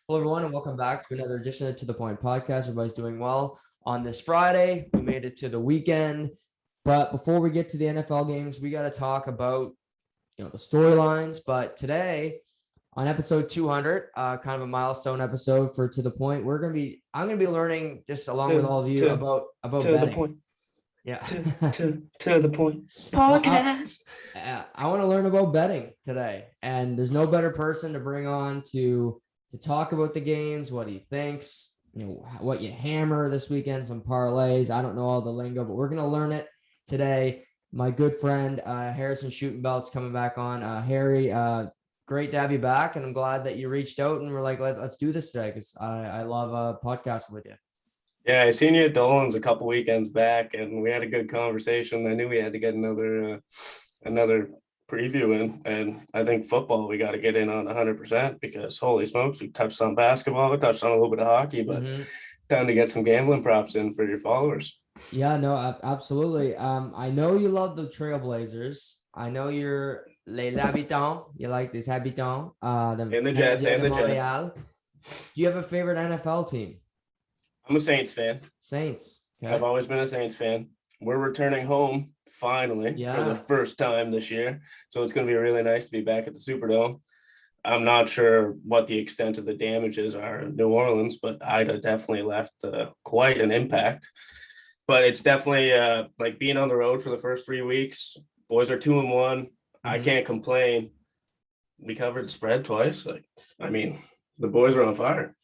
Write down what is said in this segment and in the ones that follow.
Hello, everyone, and welcome back to another edition of To The Point podcast. Everybody's doing well on this Friday. We made it to the weekend. But before we get to the NFL games, we got to talk about, the storylines. But today, on episode 200, kind of a milestone episode for To The Point, I'm going to be learning just along with all of you about to betting. The point. Yeah. To the point. Podcast. I want to learn about betting today, and there's no better person to bring on to talk about the games, what he thinks, what you hammer this weekend, some parlays. I don't know all the lingo, but we're going to learn it today. My good friend, Harrison Schuttenbeld's coming back on. Harri, great to have you back, and I'm glad that you reached out and we're like, let's do this today because I love podcasting with you. Yeah, I seen you at Dolan's a couple weekends back, and we had a good conversation. I knew we had to get another preview in, and I think football we got to get in on 100% because holy smokes, we touched on basketball, we touched on a little bit of hockey, but time to get some gambling props in for your followers. Yeah, no, absolutely. I know you love the Trailblazers. I know you're les habitants. You like this habitant. And the Jets. Do you have a favorite NFL team? I'm a Saints fan. Saints. Okay. I've always been a Saints fan. We're returning home finally for the first time this year. So it's going to be really nice to be back at the Superdome. I'm not sure what the extent of the damages are in New Orleans, but Ida definitely left quite an impact. But it's definitely like being on the road for the first 3 weeks. Boys are 2-1. I can't complain. We covered the spread twice. The boys are on fire.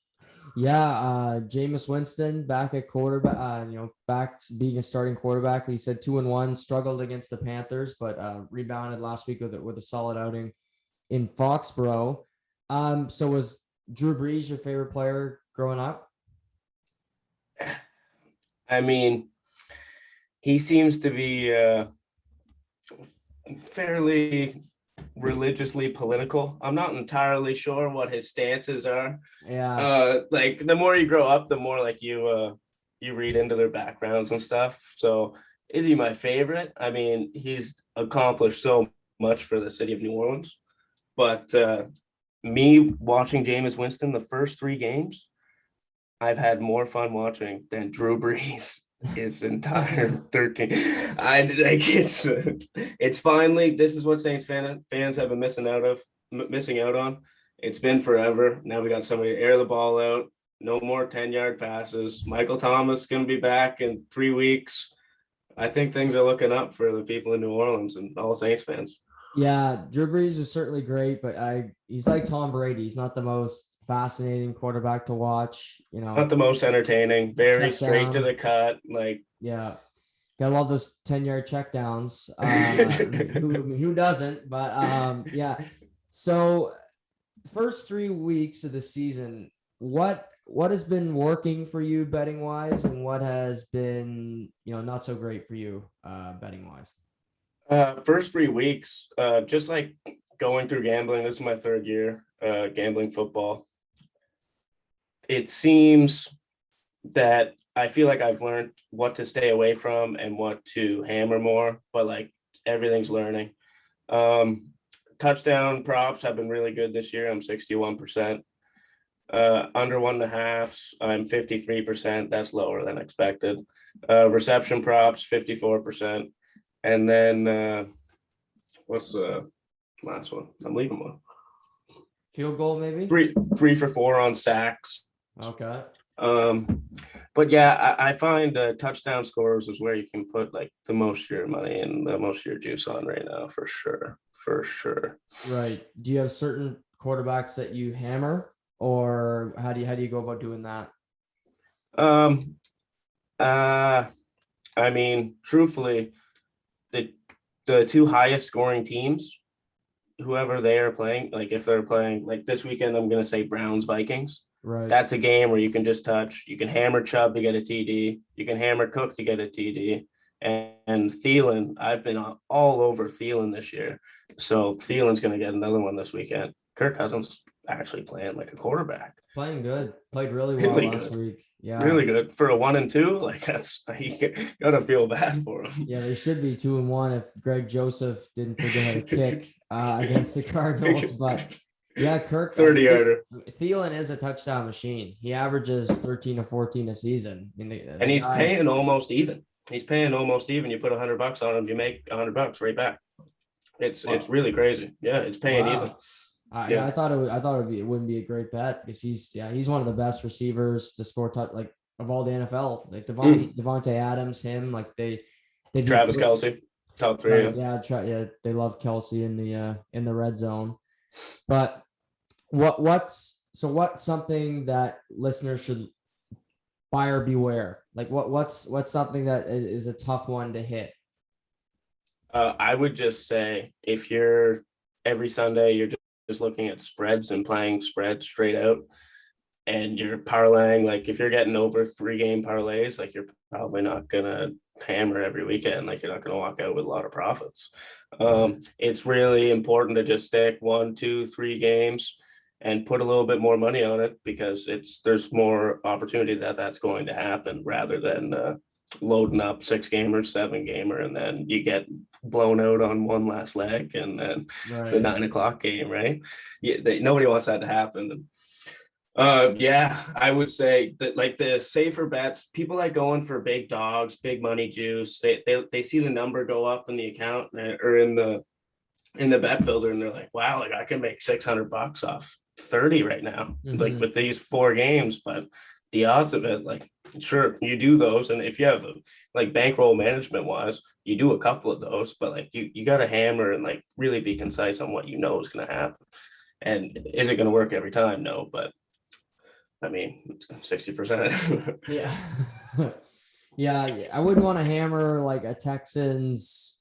Yeah, Jameis Winston back at quarterback, back being a starting quarterback. He said 2-1, struggled against the Panthers, but rebounded last week with a solid outing in Foxborough. So was Drew Brees your favorite player growing up? I mean, he seems to be fairly religiously political. I'm not entirely sure what his stances are. Yeah. The more you grow up, the more like you read into their backgrounds and stuff. So is he my favorite? I mean, he's accomplished so much for the city of New Orleans. But me watching Jameis Winston the first 3 games, I've had more fun watching than Drew Brees his entire 13. It's finally, this is what Saints fans have been missing out on. It's been forever. Now we got somebody to air the ball out. No more 10-yard passes. Michael Thomas going to be back in 3 weeks. I think things are looking up for the people in New Orleans and all Saints fans. Yeah, Drew Brees is certainly great, but he's like Tom Brady. He's not the most fascinating quarterback to watch. Not the most entertaining. Very straight to the cut. Yeah, got all those 10-yard checkdowns. Who doesn't? But yeah. So, first 3 weeks of the season, what has been working for you betting wise, and what has been not so great for you betting wise? First 3 weeks, just like going through gambling. This is my 3rd year gambling football. It seems that I feel like I've learned what to stay away from and what to hammer more, but everything's learning. Touchdown props have been really good this year. I'm 61%. Under 1.5, I'm 53%. That's lower than expected. Reception props, 54%. And then what's the last one? I'm leaving one. Field goal, maybe? 3 for 4 on sacks. Okay. But yeah, I find touchdown scores is where you can put the most of your money and the most of your juice on right now, for sure. Right. Do you have certain quarterbacks that you hammer, or how do you go about doing that? I mean, truthfully, the 2 highest scoring teams, whoever they are playing, if they're playing this weekend, I'm going to say Browns Vikings. Right. That's a game where you can just touch. You can hammer Chubb to get a TD. You can hammer Cook to get a TD. And Thielen, I've been all over Thielen this year. So Thielen's going to get another one this weekend. Kirk Cousins actually playing like a quarterback. Playing good. Played really well last week. Yeah. Really good. For a 1-2, that's, you gotta feel bad for him. Yeah, they should be 2-1 if Greg Joseph didn't forget how to kick against the Cardinals. But Yeah, Kirk 30-yarder. Thielen is a touchdown machine. He averages 13 to 14 a season. I mean, and he's paying almost even. He's paying almost even. You put $100 on him, you make $100 right back. It's really crazy. Yeah, it's paying even. I thought it wouldn't be a great bet because he's one of the best receivers to score of all the NFL. Like Devontae Adams, him, like they Travis Kelce, top 3. They love Kelce in the red zone. But what's something that listeners should buyer beware? Like what's something that is a tough one to hit? I would just say if you're every Sunday, you're just looking at spreads and playing spreads straight out, and you're parlaying, like if you're getting over 3-game parlays, like you're probably not going to hammer every weekend. Like you're not going to walk out with a lot of profits. It's really important to just stick 1, 2, 3 games and put a little bit more money on it, because there's more opportunity that's going to happen rather than loading up 6-gamer, 7-gamer, and then you get blown out on one last leg, and then the 9:00 game, right? Nobody wants that to happen. I would say that like the safer bets, people like going for big dogs, big money juice. They see the number go up in the account or in the bet builder, and they're like, wow, like I can make $600 off 30 right now, like with these 4 games. But the odds of it, like, sure, you do those, and if you have like bankroll management wise, you do a couple of those, but like you got to hammer and like really be concise on what you know is going to happen. And is it going to work every time? No, but I mean, it's 60%. Yeah, I wouldn't want to hammer like a Texans,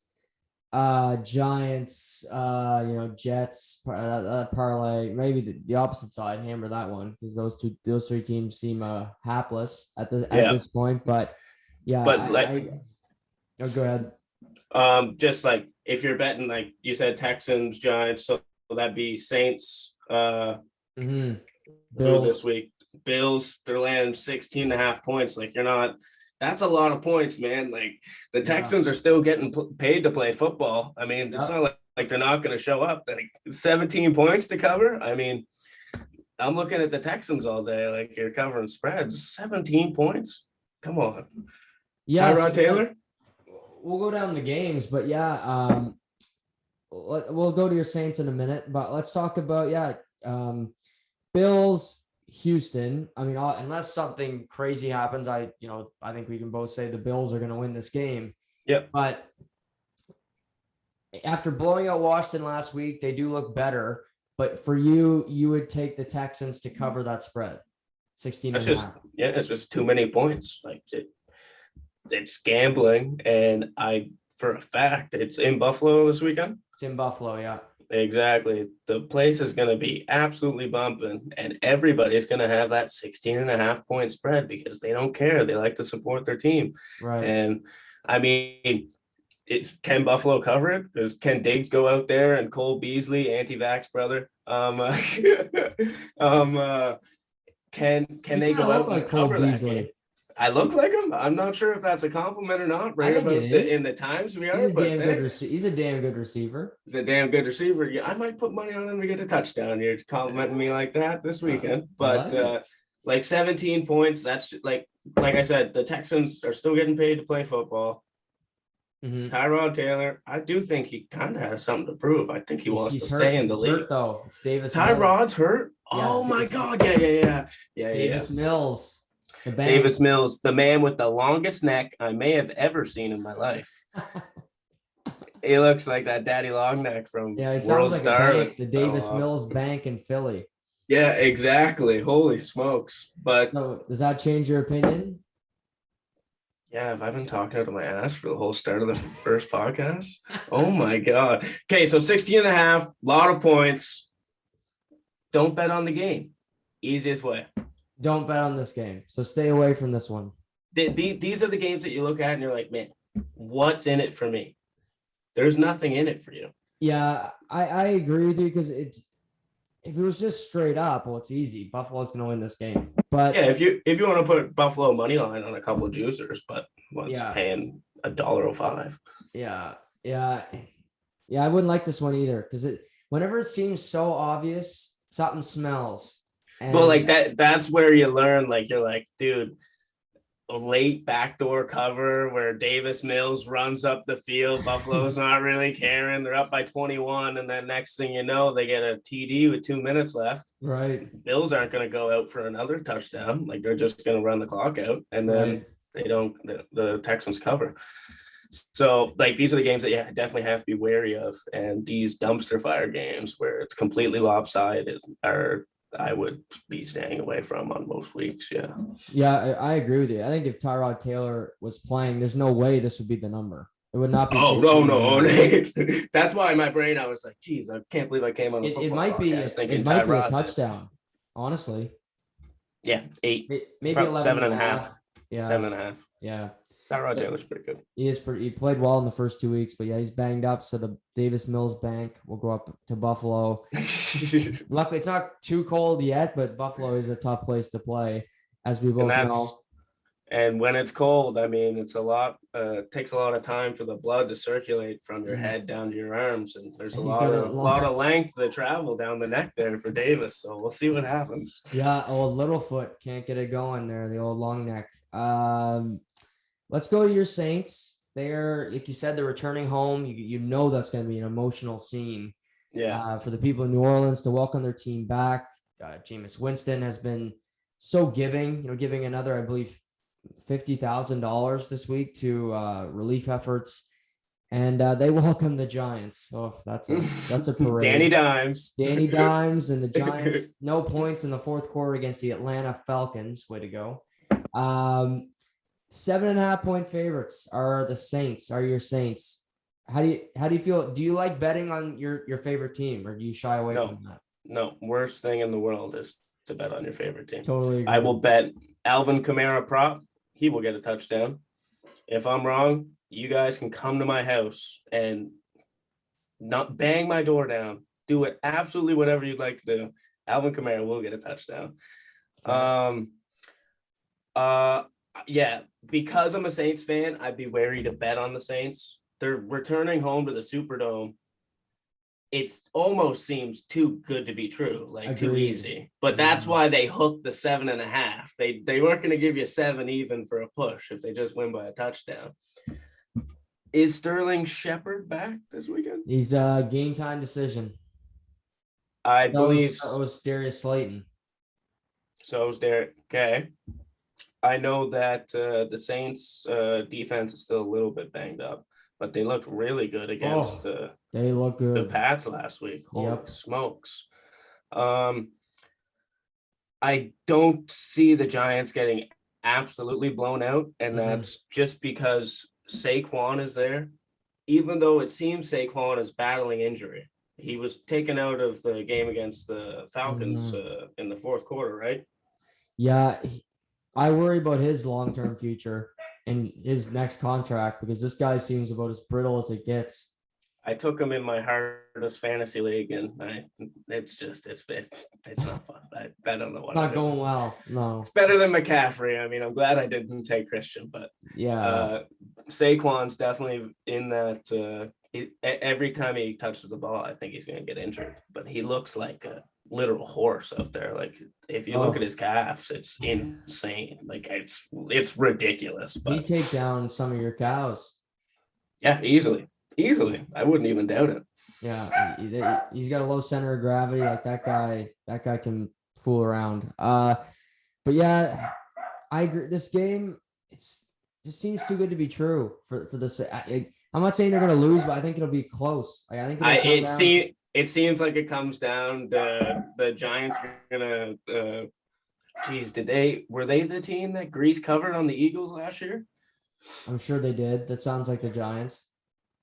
Giants, Jets parlay. Maybe the opposite side, hammer that one, because those 3 teams seem hapless at this point. But yeah, go ahead. Just like if you're betting, like you said, Texans, Giants, so that'd be Saints, Bills this week. Bills, they're landing 16.5 points. Like that's a lot of points, man. Like the Texans are still getting paid to play football. I mean, it's not like they're not going to show up. Like 17 points to cover. I mean, I'm looking at the Texans all day. Like you're covering spreads, 17 points. Come on. Yeah. Tyrod Taylor. We'll go down the games, but we'll go to your Saints in a minute, but let's talk about, Bills, Houston. I mean, unless something crazy happens, I think we can both say the Bills are going to win this game. Yep. But after blowing out Washington last week, they do look better. But for you would take the Texans to cover that spread, 16. It's just too many points. Like it's gambling, and for a fact, it's in Buffalo this weekend. It's in Buffalo, yeah. Exactly. The place is going to be absolutely bumping, and everybody's going to have that 16.5 point spread because they don't care. They like to support their team. Right. And I mean, can Buffalo cover it? Can Diggs go out there and Cole Beasley, anti-vax brother? Can they go out and cover that game? I look like him. I'm not sure if that's a compliment or not. Right about in the times we are. He's a damn good receiver. He's a damn good receiver. Yeah, I might put money on him to get a touchdown. You're complimenting me like that this weekend. But like 17 points, that's like I said, the Texans are still getting paid to play football. Tyrod Taylor, I do think he kind of has something to prove. I think he wants to stay in the league. Hurt, though. It's Davis. Tyrod's hurt. Oh my God! Yeah. Davis Mills. Davis Mills, the man with the longest neck I may have ever seen in my life. He looks like that daddy long neck from World Star. The Davis Mills Bank in Philly. Yeah, exactly. Holy smokes. But so does that change your opinion? Yeah, have I been talking out of my ass for the whole start of the first podcast? Oh my God. Okay, so 16.5, lot of points. Don't bet on the game. Easiest way. Don't bet on this game. So stay away from this one. These are the games that you look at and you're like, man, what's in it for me? There's nothing in it for you. Yeah, I agree with you, because if it was just straight up, well, it's easy. Buffalo's going to win this game. But yeah, if you want to put Buffalo money line on a couple of juicers, but paying $1.05. Yeah, I wouldn't like this one either, because whenever it seems so obvious something smells. And well, like that's where you learn, like, you're like, dude, a late backdoor cover where Davis Mills runs up the field. Buffalo's not really caring. They're up by 21. And then next thing you know, they get a TD with 2 minutes left. Right. Bills aren't going to go out for another touchdown. Like, they're just going to run the clock out. And then they don't, the Texans cover. So, like, these are the games that you definitely have to be wary of. And these dumpster fire games where it's completely lopsided are, I would be staying away from on most weeks. Yeah, I agree with you. I think if Tyrod Taylor was playing, there's no way this would be the number. It would not be. Oh, no. That's why in my brain I was like, geez, I can't believe I came on the football podcast thinking it might be a touchdown, honestly. Yeah, 8. Maybe 11 7.5. Yeah. 7.5. Yeah. Tyrod Taylor's pretty good. He played well in the first 2 weeks, but yeah, he's banged up. So the Davis Mills bank will go up to Buffalo. Luckily, it's not too cold yet, but Buffalo is a tough place to play, as we both know. And when it's cold, I mean, it's a lot. Takes a lot of time for the blood to circulate from your head down to your arms, and there's a lot of length to travel down the neck there for Davis. So we'll see what happens. Yeah, old Littlefoot can't get it going there. The old long neck. Let's go to your Saints. They're, like you said, they're returning home. You know that's going to be an emotional scene. Yeah. For the people in New Orleans to welcome their team back. Jameis Winston has been so giving. Giving another, I believe, $50,000 this week to relief efforts, and they welcome the Giants. Oh, that's a parade. Danny Dimes and the Giants. No points in the fourth quarter against the Atlanta Falcons. Way to go. 7.5 point favorites are the Saints. Are your Saints? How do you feel? Do you like betting on your favorite team, or do you shy away from that? No, worst thing in the world is to bet on your favorite team. Totally agree. I will bet Alvin Kamara prop. He will get a touchdown. If I'm wrong, you guys can come to my house and not bang my door down. Do it absolutely whatever you'd like to do. Alvin Kamara will get a touchdown. Yeah, because I'm a Saints fan, I'd be wary to bet on the Saints. They're returning home to the Superdome. It almost seems too good to be true, like too easy. But that's why they hooked the 7.5. They weren't going to give you 7 even for a push if they just win by a touchdown. Is Sterling Shepard back this weekend? He's a game time decision. I believe so. Was Darius Slayton. So is Derek. Okay. I know that the Saints defense is still a little bit banged up, but they looked really good against the Pats last week. Holy smokes. I don't see the Giants getting absolutely blown out, and that's just because Saquon is there. Even though it seems Saquon is battling injury. He was taken out of the game against the Falcons in the fourth quarter, right? Yeah, I worry about his long-term future and his next contract because this guy seems about as brittle as it gets. I took him in my hardest fantasy league, and it's not fun. I don't know what. It's not going well. No, it's better than McCaffrey. I mean, I'm glad I didn't take Christian, but Saquon's definitely in that. Every time he touches the ball, I think he's going to get injured. But he looks like a literal horse out there. Like if you look at his calves, it's insane. Like it's ridiculous. But he take down some of your cows. Yeah, easily. I wouldn't even doubt it. Yeah, he's got a low center of gravity. Like that guy can fool around. But yeah, I agree. This game, just seems too good to be true for this. I'm not saying they're going to lose, but I think it'll be close. Like, I think it seems like it comes down to the Giants are gonna. Were they the team that Grease covered on the Eagles last year? I'm sure they did. That sounds like the Giants.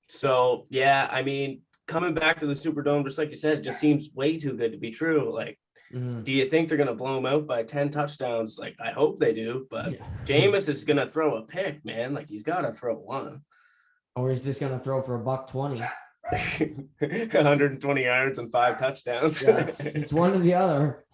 So, yeah, I mean, coming back to the Superdome, just like you said, it just seems way too good to be true. Like, do you think they're going to blow them out by 10 touchdowns? Like, I hope they do, but Jameis is going to throw a pick, man. Like, he's got to throw one. Or he's just going to throw for $120. 120 yards and 5 touchdowns. Yeah, it's one or the other.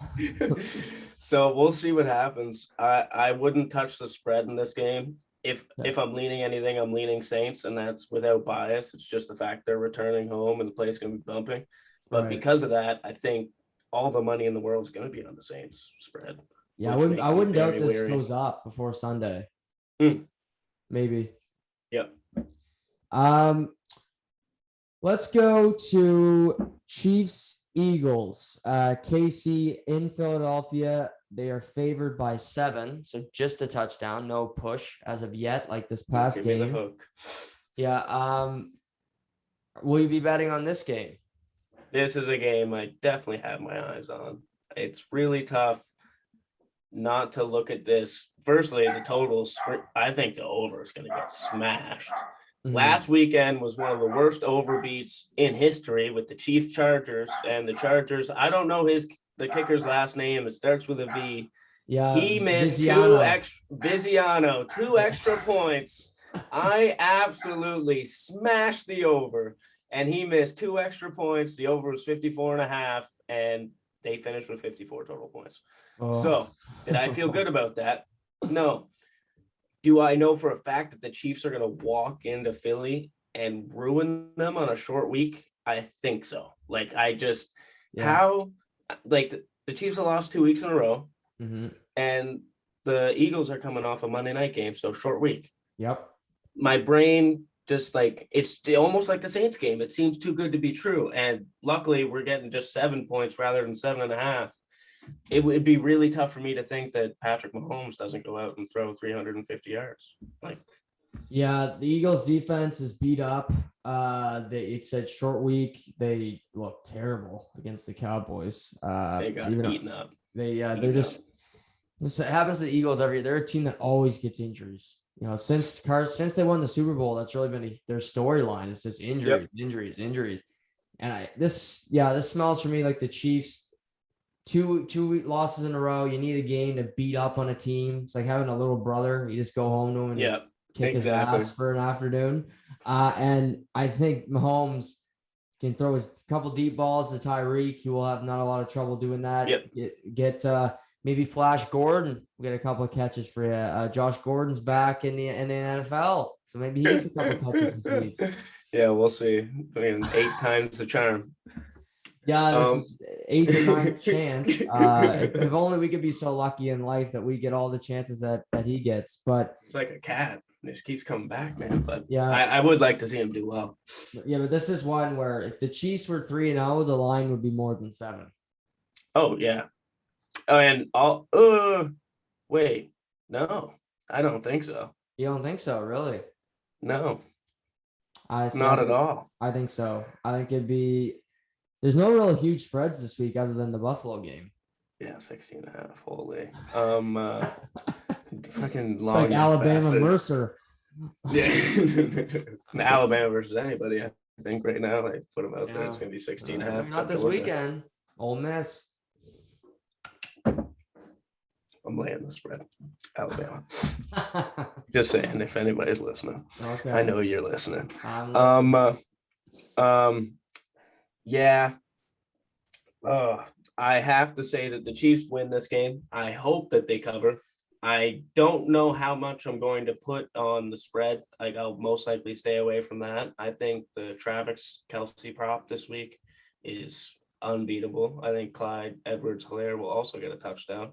So we'll see what happens. I wouldn't touch the spread in this game. If I'm leaning anything, I'm leaning Saints, and that's without bias. It's just the fact they're returning home and the place is going to be bumping. But because of that, I think all the money in the world is going to be on the Saints spread. Yeah, I wouldn't doubt this goes up before Sunday. Maybe. Yep. Let's go to Chiefs Eagles. KC in Philadelphia. They are favored by 7, so just a touchdown, no push as of yet, like this past game. Give me the hook. Yeah. Will you be betting on this game? This is a game I definitely have my eyes on. It's really tough not to look at this. Firstly, the totals, I think the over is going to get smashed. Last weekend was one of the worst overbeats in history with the Chiefs Chargers, and the Chargers, I don't know the kicker's last name. It starts with a V. Yeah, he missed Viziano. two extra points. I absolutely smashed the over, and he missed 2 extra points. The over was 54.5, and they finished with 54 total points. So did I feel good about that? No. Do I know for a fact that the Chiefs are going to walk into Philly and ruin them on a short week? I think so. Like, the Chiefs have lost 2 weeks in a row, and the Eagles are coming off a Monday night game, so short week. Yep. My brain just it's almost like the Saints game. It seems too good to be true, and luckily we're getting just 7 points rather than 7.5. It would be really tough for me to think that Patrick Mahomes doesn't go out and throw 350 yards. Yeah, the Eagles defense is beat up. It said short week. They look terrible against the Cowboys. They got beaten up. They're just. This happens to the Eagles every year. They're a team that always gets injuries. Since they won the Super Bowl, that's really been their storyline. It's just injuries. And this smells for me like the Chiefs. Two losses in a row. You need a game to beat up on a team. It's like having a little brother. You just go home to him and just kick his ass for an afternoon. And I think Mahomes can throw his couple deep balls to Tyreek. He will have not a lot of trouble doing that. Get maybe Flash Gordon. We'll get a couple of catches for you. Josh Gordon's back in the NFL, so maybe he gets a couple of catches this week. Yeah, we'll see. 8 times the charm. Yeah, this is 8th or 9th chance. If only we could be so lucky in life that we get all the chances that he gets. But it's like a cat. It just keeps coming back, man. But yeah, I would like to see him do well. Yeah, but this is one where if the Chiefs were 3-0, the line would be more than 7. Oh, yeah. And wait, no, I don't think so. You don't think so, really? No. Not at all. I think so. I think it'd be. There's no real huge spreads this week other than the Buffalo game. Yeah, 16.5. Holy. Fucking long. It's like Alabama bastard. Mercer. Yeah. Alabama versus anybody, I think, right now. Like, put them out there. It's going to be 16.5. Not this weekend. Ole Miss. I'm laying the spread. Alabama. Just saying, if anybody's listening. Okay. I know you're listening. I'm listening. Yeah. I have to say that the Chiefs win this game. I hope that they cover. I don't know how much I'm going to put on the spread. I'll most likely stay away from that. I think the Travis Kelce prop this week is unbeatable. I think Clyde Edwards-Helaire will also get a touchdown.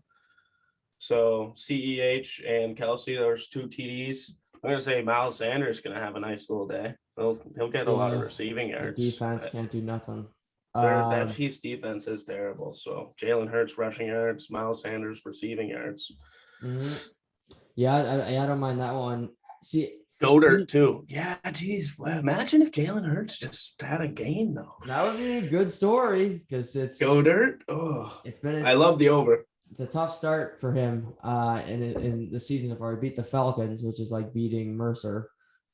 So CEH and Kelce, there's 2 TDs. I'm going to say Miles Sanders is going to have a nice little day. He'll get a lot of receiving yards. The defense can't do nothing. That Chiefs defense is terrible. So Jalen Hurts rushing yards, Miles Sanders receiving yards. Mm-hmm. Yeah, I don't mind that one. See, Goddard too. Yeah, geez. Well, imagine if Jalen Hurts just had a game though. That would be a good story because it's Goddard. Oh, I love the over. It's a tough start for him in the season so far. He beat the Falcons, which is like beating Mercer.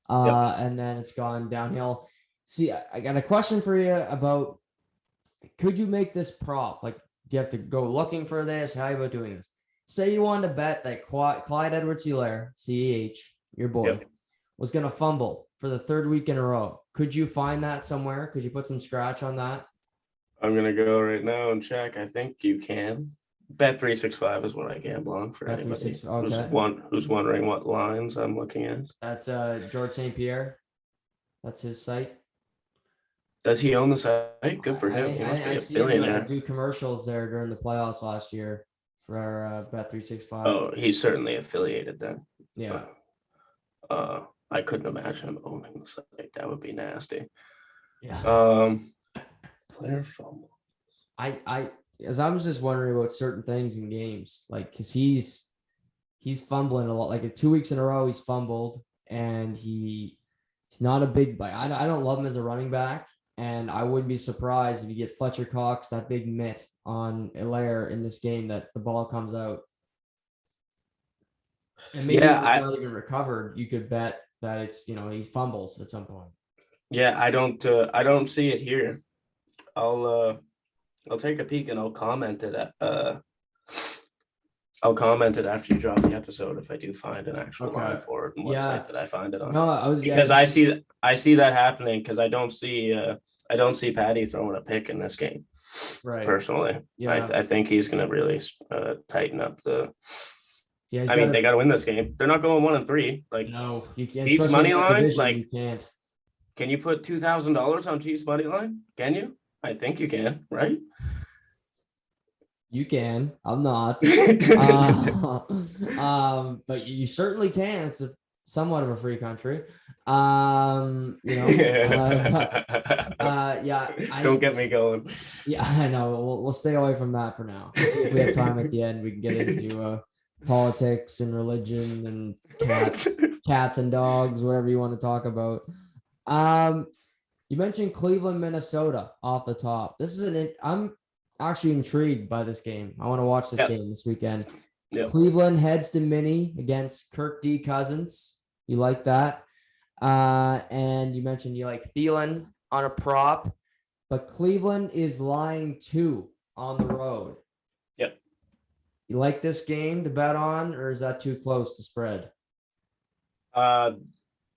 And then it's gone downhill. See, I got a question for you about, could you make this prop? Like, do you have to go looking for this? How are you about doing this? Say you wanted to bet that Clyde Edwards-Helaire, CEH, your boy, was going to fumble for the 3rd week in a row. Could you find that somewhere? Could you put some scratch on that? I'm going to go right now and check. I think you can. Bet365 is what I gamble on for anybody who's wondering what lines I'm looking at. That's George St. Pierre. That's his site. Does he own the site? Good for him. He must be a billionaire. Do commercials there during the playoffs last year for Bet365. Oh, he's certainly affiliated then. Yeah. I couldn't imagine him owning the site. That would be nasty. Yeah. Player fumble. I was just wondering about certain things in games, like because he's fumbling a lot. Like 2 weeks in a row, he's fumbled, and he's not a big. Like I don't love him as a running back. And I wouldn't be surprised if you get Fletcher Cox, that big mitt on Hilaire in this game, that the ball comes out. And maybe not even recovered. You could bet that it's, he fumbles at some point. Yeah, I don't see it here. I'll take a peek and I'll comment it after you drop the episode if I do find an actual line for it and what site that I find it on. No, I see that happening because I don't see Patty throwing a pick in this game. Right. Personally, yeah, I think he's going to really tighten up the. Yeah, they got to win this game. They're not going 1-3. Like no, you can't. Chiefs money line, like you can't. Can you put $2,000 on Chiefs money line? Can you? I think you can, right? You can. I'm not. But you certainly can. It's somewhat of a free country. Don't get me going. Yeah, I know. We'll stay away from that for now. See if we have time at the end. We can get into politics and religion and cats and dogs, whatever you want to talk about. You mentioned Cleveland, Minnesota off the top. I'm actually intrigued by this game. I want to watch this game this weekend. Yep. Cleveland heads to Mini against Kirk D. Cousins. You like that? And you mentioned you like Thielen on a prop, but Cleveland is lying 2 on the road. Yep. You like this game to bet on, or is that too close to spread?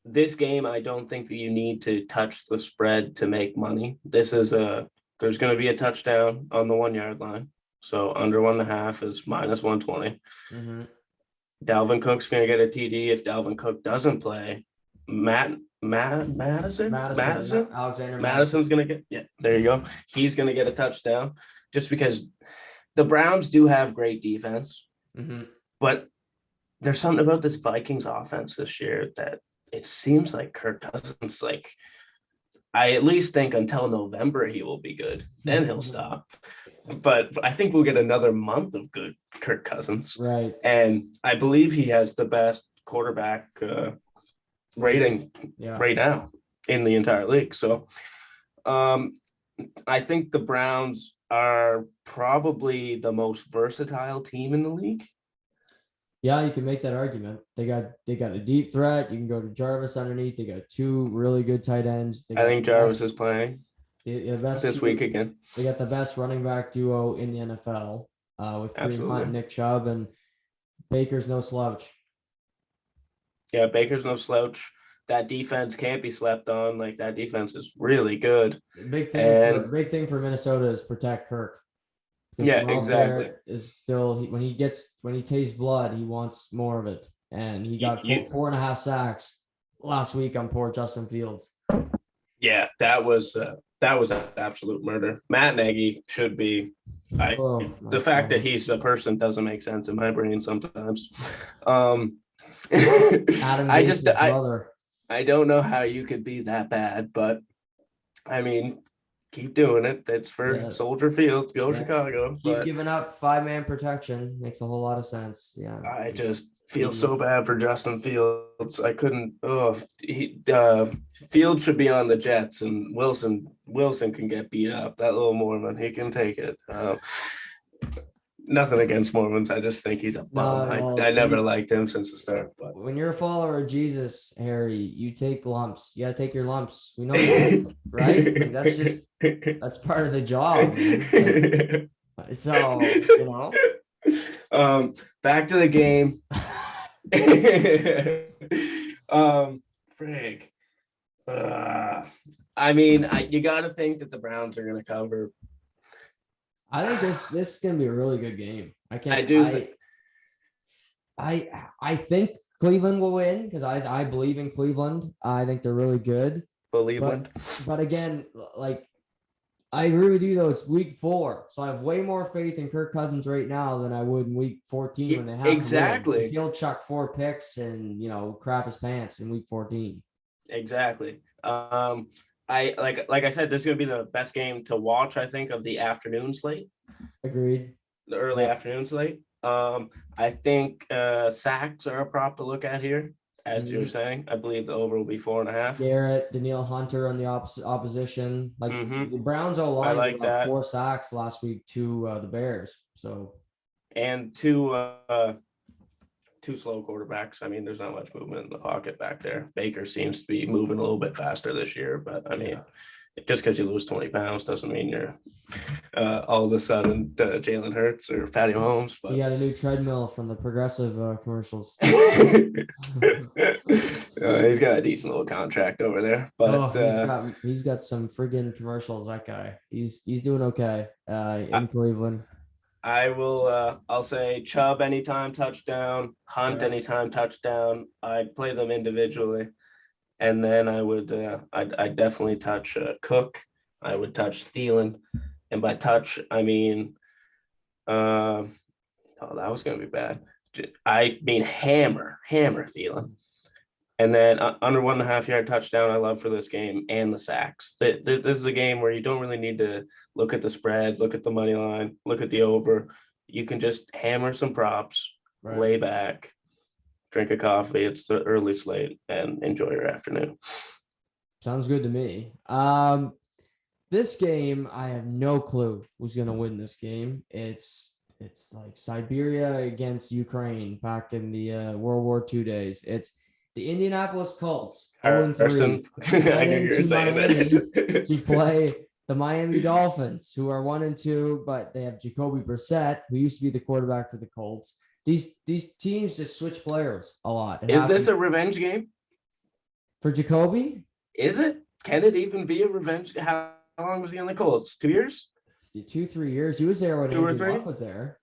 This game, I don't think that you need to touch the spread to make money. This is there's going to be a touchdown on the 1 yard line. So under 1.5 is -120. Mm-hmm. Dalvin Cook's going to get a TD. If Dalvin Cook doesn't play, Madison's going to get, there you go. He's going to get a touchdown just because the Browns do have great defense. Mm-hmm. But there's something about this Vikings offense this year that it seems like Kirk Cousins, like, I at least think until November he will be good. Then he'll stop. But I think we'll get another month of good Kirk Cousins. Right. And I believe he has the best quarterback rating right now in the entire league. So I think the Browns are probably the most versatile team in the league. Yeah, you can make that argument. They got a deep threat. You can go to Jarvis underneath. They got 2 really good tight ends. I think Jarvis is playing this week again. They got the best running back duo in the NFL with Kareem Hunt and Nick Chubb, and Baker's no slouch. Yeah, Baker's no slouch. That defense can't be slept on. Like, that defense is really good. Big thing for Minnesota is protect Kirk. Yeah, exactly. Is still when he tastes blood, he wants more of it, and he got 4.5 sacks last week on poor Justin Fields. Yeah, that was an absolute murder. Matt Nagy should be. The fact that he's a person doesn't make sense in my brain sometimes. Adam Gase's brother. I don't know how you could be that bad, but I mean, keep doing it. That's for Soldier Field. Go Chicago. Keep giving up 5-man protection. Makes a whole lot of sense. Yeah. I just feel so bad for Justin Fields. I couldn't. Fields should be on the Jets, and Wilson can get beat up. That little Mormon, he can take it. Nothing against Mormons. I just think he's a bum. I never liked him since the start. But when you're a follower of Jesus, Harry, you take lumps. You gotta take your lumps. We know that, right? Like, that's part of the job. Like, so back to the game. Frig. I mean, you got to think that the Browns are going to cover. I think this is going to be a really good game. I think Cleveland will win because I believe in Cleveland. I think they're really good. Cleveland. But again, like, I agree with you though. It's week 4, so I have way more faith in Kirk Cousins right now than I would in week 14 when they have exactly. To win. He'll chuck 4 picks and crap his pants in week 14. Exactly. I like I said, this is gonna be the best game to watch, I think, of the afternoon slate. Agreed. The early afternoon slate. I think sacks are a prop to look at here. As you were saying, I believe the over will be 4.5. Garrett, Danielle Hunter on the opposition. Like the Browns O-line like that. 4 sacks last week to the Bears. So, and two slow quarterbacks. I mean, there's not much movement in the pocket back there. Baker seems to be moving a little bit faster this year, but I mean, just because you lose 20 pounds doesn't mean you're all of a sudden Jalen Hurts or Patty Mahomes. But you got a new treadmill from the Progressive commercials. He's got a decent little contract over there, but he's got some friggin' commercials. That guy, he's doing okay in Cleveland. I will. I'll say Chubb anytime touchdown, Hunt anytime touchdown. I'd play them individually. And then I would, I'd definitely touch Cook. I would touch Thielen, and by touch I mean, that was gonna be bad. I mean hammer Thielen, and then under 1.5 yard touchdown. I love for this game and the sacks. This is a game where you don't really need to look at the spread, look at the money line, look at the over. You can just hammer some props, lay back, drink a coffee. It's the early slate and enjoy your afternoon. Sounds good to me. This game, I have no clue who's going to win this game. It's like Siberia against Ukraine back in the World War II days. It's the Indianapolis Colts. Carson, I knew you were saying that. To play the Miami Dolphins, who are 1-2, but they have Jacoby Brissett, who used to be the quarterback for the Colts. These teams just switch players a lot. Is this a revenge game for Jacoby? Is it? Can it even be a revenge? How long was he on the Colts? 2 years? 2-3 years. He was there when Andrew Luck was there.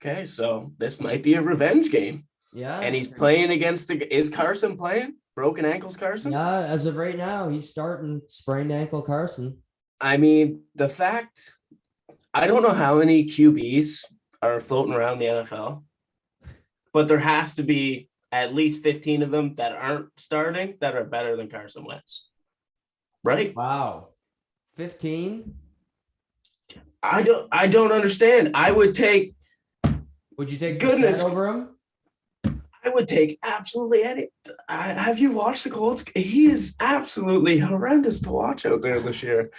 Okay, so this might be a revenge game. Yeah. And he's playing against is Carson playing? Broken ankles, Carson? Yeah, as of right now, he's starting sprained ankle Carson. I mean, the fact, I don't know how many QBs are floating around the NFL, but there has to be at least 15 of them that aren't starting that are better than Carson Wentz. Right? Wow. 15? I don't understand. Would you take goodness over him? I would take absolutely any. Have you watched the Colts? He is absolutely horrendous to watch out there this year.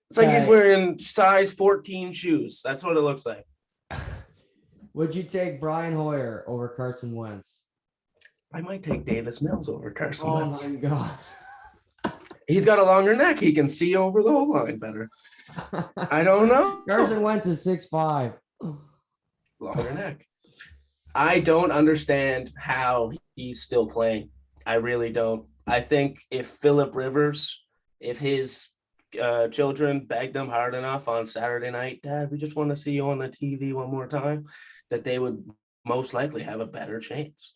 It's like he's wearing size 14 shoes. That's what it looks like. Would you take Brian Hoyer over Carson Wentz? I might take Davis Mills over Carson Wentz. Oh, my God. He's got a longer neck. He can see over the whole line better. I don't know. Carson Wentz is 6'5". Longer neck. I don't understand how he's still playing. I really don't. I think if Phillip Rivers, if his children begged him hard enough on Saturday night, Dad, we just want to see you on the TV one more time, that they would most likely have a better chance.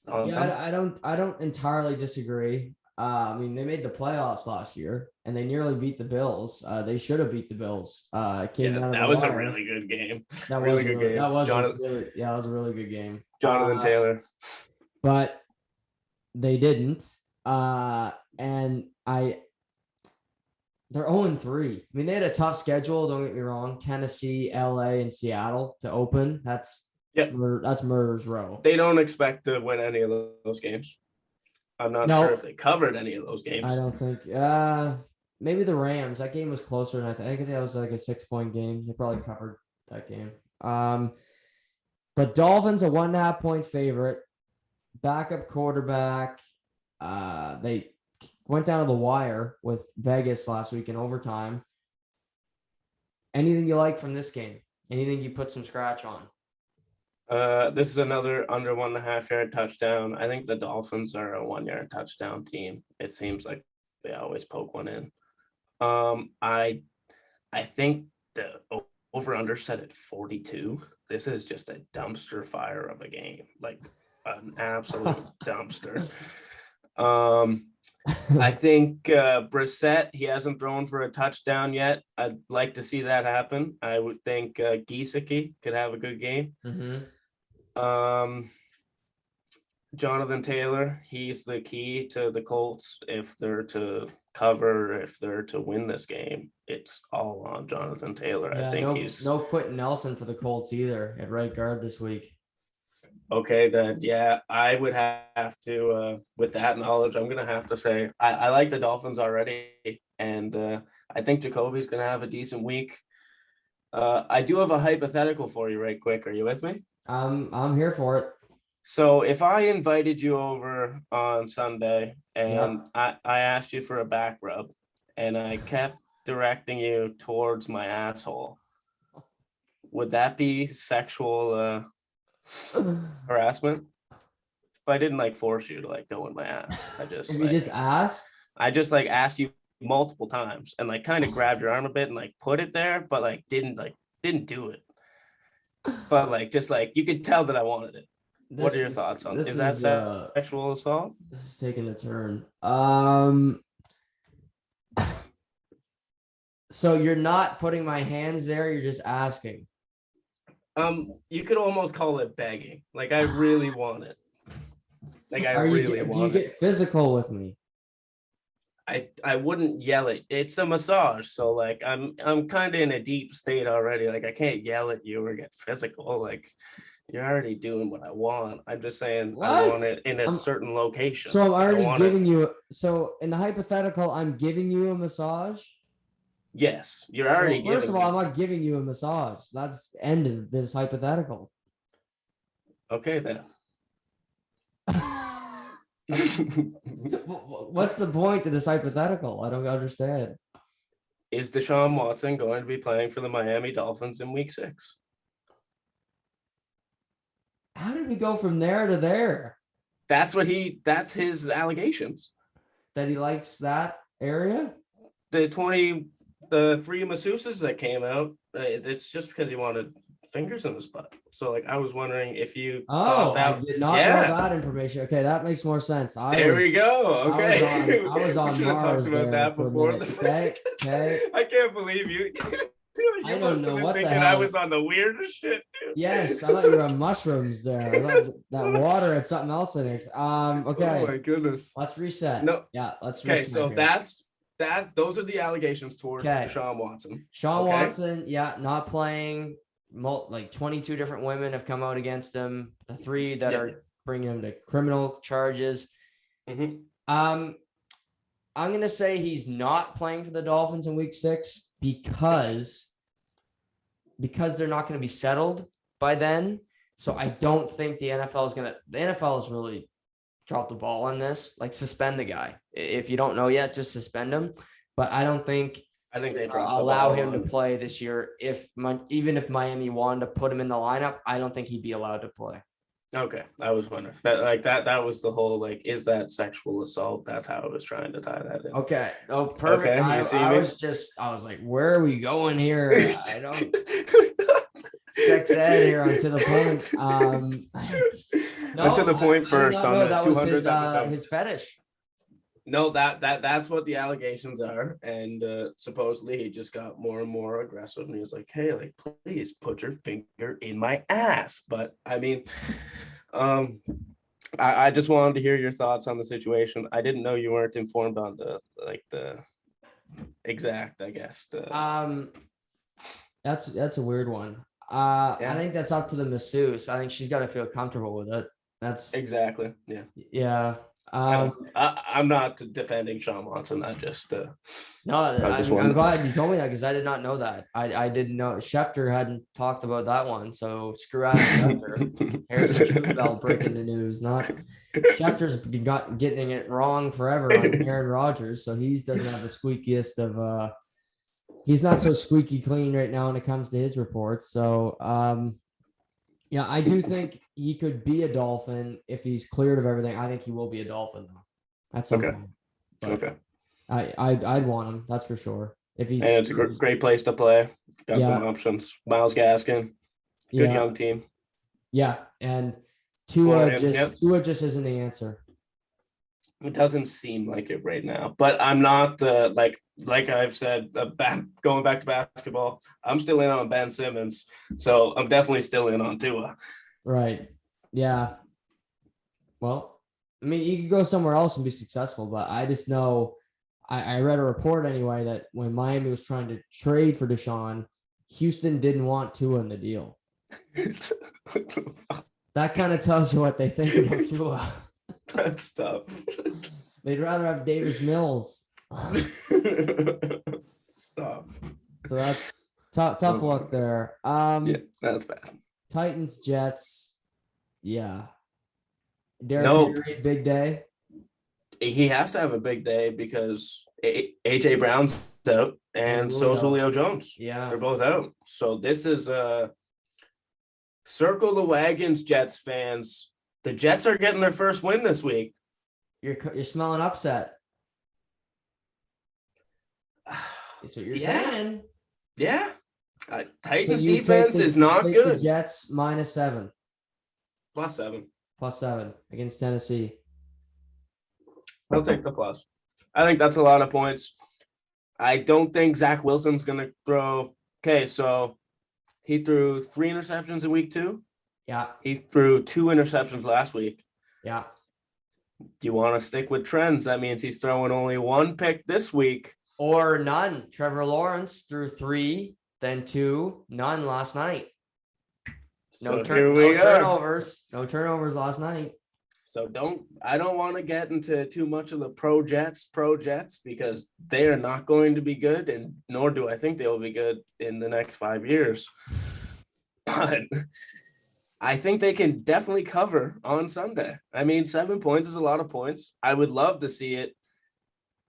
I don't entirely disagree. I mean, they made the playoffs last year and they nearly beat the Bills. They should have beat the Bills. That was a really good game. That was a really good game. Jonathan Taylor. But they didn't. And they're 0-3. I mean, they had a tough schedule. Don't get me wrong. Tennessee, LA, and Seattle to open. That's murder's row. They don't expect to win any of those games. I'm not sure if they covered any of those games. I don't think. Maybe the Rams. That game was closer, and I think that was like a 6-point game. They probably covered that game. But Dolphins a 1.5-point favorite. Backup quarterback. They went down to the wire with Vegas last week in overtime. Anything you like from this game? Anything you put some scratch on? This is another under 1.5 yard touchdown. I think the Dolphins are a 1 yard touchdown team. It seems like they always poke one in. I think the over under set at 42. This is just a dumpster fire of a game, like an absolute dumpster. I think Brissett, he hasn't thrown for a touchdown yet. I'd like to see that happen. I would think Gesicki could have a good game. Jonathan Taylor, he's the key to the Colts. If they're to cover, if they're to win this game, it's all on Jonathan Taylor. Yeah, I think he's no Quentin Nelson for the Colts either at right guard this week. Okay, then, yeah, I would have to, with that knowledge, I'm going to have to say I like the Dolphins already, and I think Jacoby's going to have a decent week. I do have a hypothetical for you right quick. Are you with me? I'm here for it. So if I invited you over on Sunday and I asked you for a back rub and I kept directing you towards my asshole, would that be sexual harassment? If I didn't like force you to like go in my ass, I just if you just asked, I just like asked you multiple times and like kind of grabbed your arm a bit and like put it there, but like didn't do it. But like just like you could tell that I wanted it. What are your thoughts on this? Is that sexual assault? This is taking a turn. So you're not putting my hands there, you're just asking. You could almost call it begging. Like I really want it. Like I really want it. Do you get physical with me? I wouldn't yell it. It's a massage, so like I'm kind of in a deep state already. Like I can't yell at you or get physical. Like you're already doing what I want. I'm just saying I want it in a certain location. So I'm already giving you. So in the hypothetical, I'm giving you a massage. Yes, you're already. Well, first of all, I'm not giving you a massage. That's the end of this hypothetical. Okay then. What's the point to this hypothetical? I don't understand. Is Deshaun Watson going to be playing for the Miami Dolphins in Week 6? How did we go from there to there? That's his allegations. That he likes that area? The 3 masseuses that came out, it's just because he wanted fingers in his butt. So like I was wondering if you I did not know that information. Okay, that makes more sense. There we go. Okay. I was on we should have talked about that before the fact. Okay. I can't believe you. I don't know what the hell. I was on the weirdest shit, dude. Yes, I thought you were on mushrooms there. I thought that water had something else in it. Okay. Oh my goodness. Let's reset. No. Yeah, let's reset. Okay, so here. Those are the allegations towards Deshaun Watson. Watson, not playing. Like 22 different women have come out against him. The 3 that are bringing him to criminal charges. Mm-hmm. I'm going to say he's not playing for the Dolphins in Week 6 because they're not going to be settled by then. So I don't think the NFL has really dropped the ball on this. Like suspend the guy. If you don't know yet, just suspend him. But I think they allow him to play this year. Even if Miami wanted to put him in the lineup, I don't think he'd be allowed to play. Okay, I was wondering that was the whole is that sexual assault? That's how I was trying to tie that in. Okay, oh perfect. Okay, I was like, where are we going here? I don't sex ed here on To the Point. To the point first on the 200th episode. His fetish. No, that's what the allegations are, and supposedly he just got more and more aggressive, and he was like, "Hey, like, please put your finger in my ass." But I mean, I just wanted to hear your thoughts on the situation. I didn't know you weren't informed on the exact, I guess. That's a weird one. I think that's up to the masseuse. I think she's got to feel comfortable with it. That's exactly. Yeah. Yeah. I'm not defending Sean Watson. I'm glad you told me that because I did not know that. I didn't know Schefter hadn't talked about that one. So screw out Schefter. Harrison Schuttenbeld breaking the news. Not Schefter's getting it wrong forever on Aaron Rodgers. So he doesn't have the squeakiest of. He's not so squeaky clean right now when it comes to his reports. So yeah, I do think he could be a Dolphin if he's cleared of everything. I think he will be a Dolphin though. That's okay. Okay. I'd want him. That's for sure. If he's and it's a great place to play. Got some options. Myles Gaskin, good young team. Yeah, and Tua just isn't the answer. It doesn't seem like it right now, but I'm not like I've said, going back to basketball, I'm still in on Ben Simmons, so I'm definitely still in on Tua. Right. Yeah. Well, I mean, you could go somewhere else and be successful, but I just know I read a report anyway that when Miami was trying to trade for Deshaun, Houston didn't want Tua in the deal. That kind of tells you what they think about Tua. That's tough. They'd rather have Davis Mills. Stop. So that's tough luck there. Yeah, that's bad. Titans, Jets. Yeah. Derrick Henry, big day. He has to have a big day because AJ Brown's out and so is Julio Jones. Yeah. They're both out. So this is circle the wagons, Jets fans. The Jets are getting their first win this week. You're smelling upset. That's what you're saying. Yeah. Titans defense is not good. The Jets -7. +7. +7 against Tennessee. I'll take the plus. I think that's a lot of points. I don't think Zach Wilson's going to throw. Okay, so he threw 3 interceptions in week 2. Yeah. He threw 2 interceptions last week. Yeah. You want to stick with trends. That means he's throwing only 1 pick this week. Or none. Trevor Lawrence threw 3, then 2, none last night. No turnovers. No turnovers last night. So I don't want to get into too much of the pro Jets because they are not going to be good, and nor do I think they will be good in the next 5 years. But I think they can definitely cover on Sunday. I mean, 7 points is a lot of points. I would love to see it.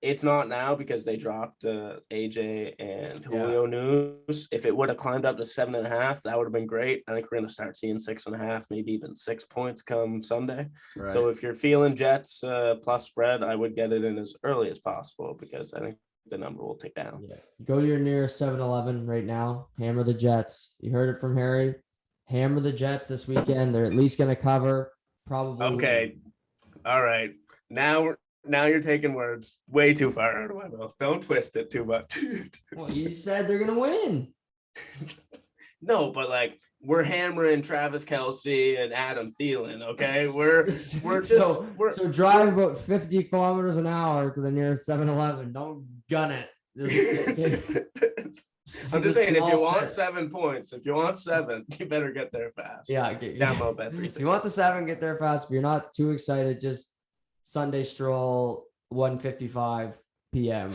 It's not now because they dropped AJ and Julio News. If it would have climbed up to 7.5, that would have been great. I think we're going to start seeing 6.5, maybe even 6 points come Sunday. Right. So if you're feeling Jets plus spread, I would get it in as early as possible because I think the number will tick down. Yeah. Go to your nearest 7-Eleven right now. Hammer the Jets. You heard it from Harry. Hammer the Jets this weekend. They're at least going to cover. Probably. Okay. All right. Now you're taking words way too far out of my mouth. Don't twist it too much. Well, you said they're going to win. No, but we're hammering Travis Kelce and Adam Thielen, okay? So drive about 50 kilometers an hour to the nearest 7-Eleven. Don't gun it. I'm just saying, if you want 7 points, if you want 7, you better get there fast. Yeah. Download Bet365. If you want the 7, get there fast. If you're not too excited, just Sunday stroll, 1:55 p.m.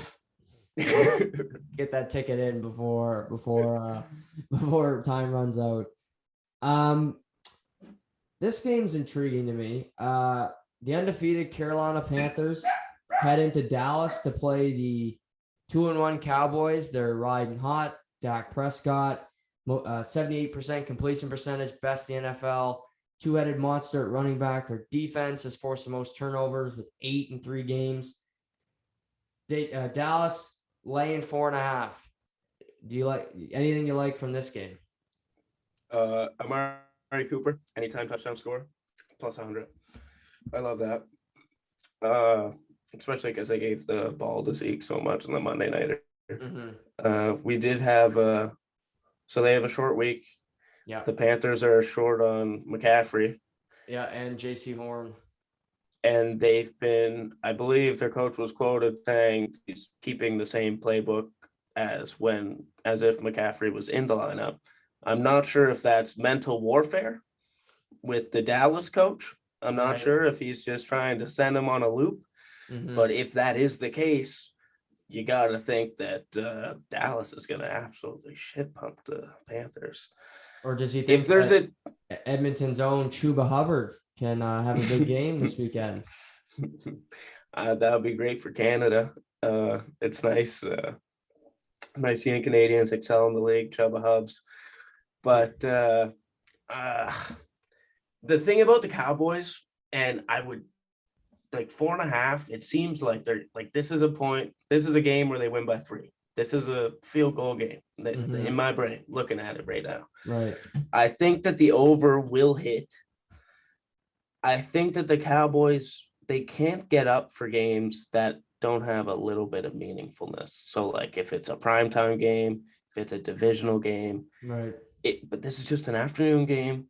Get that ticket in before time runs out. This game's intriguing to me. The undefeated Carolina Panthers head into Dallas to play the 2-1 Cowboys. They're riding hot. Dak Prescott, 78% completion percentage, best in the NFL. Two-headed monster at running back. Their defense has forced the most turnovers with 8 in 3 games. Dallas laying 4.5. Do you like anything you like from this game? Amari Cooper, anytime touchdown score, +100. I love that. Especially because they gave the ball to Zeke so much on the Monday nighter. Mm-hmm. We did have so they have a short week. Yeah. The Panthers are short on McCaffrey. Yeah, and JC Horn. And they've been, I believe their coach was quoted saying he's keeping the same playbook as if McCaffrey was in the lineup. I'm not sure if that's mental warfare with the Dallas coach. I'm not sure if he's just trying to send him on a loop. Mm-hmm. But if that is the case, you got to think that Dallas is going to absolutely shit pump the Panthers. Or does he think if there's Edmonton's own Chuba Hubbard can have a big game this weekend? That would be great for Canada. It's nice. Nice seeing Canadians excel in the league, Chuba Hubs. But the thing about the Cowboys, and I would 4.5, it seems like they're this is a game where they win by 3. This is a field goal game in my brain, looking at it right now. Right. I think that the over will hit. I think that the Cowboys they can't get up for games that don't have a little bit of meaningfulness. So like if it's a primetime game, if it's a divisional game, Right. But this is just an afternoon game.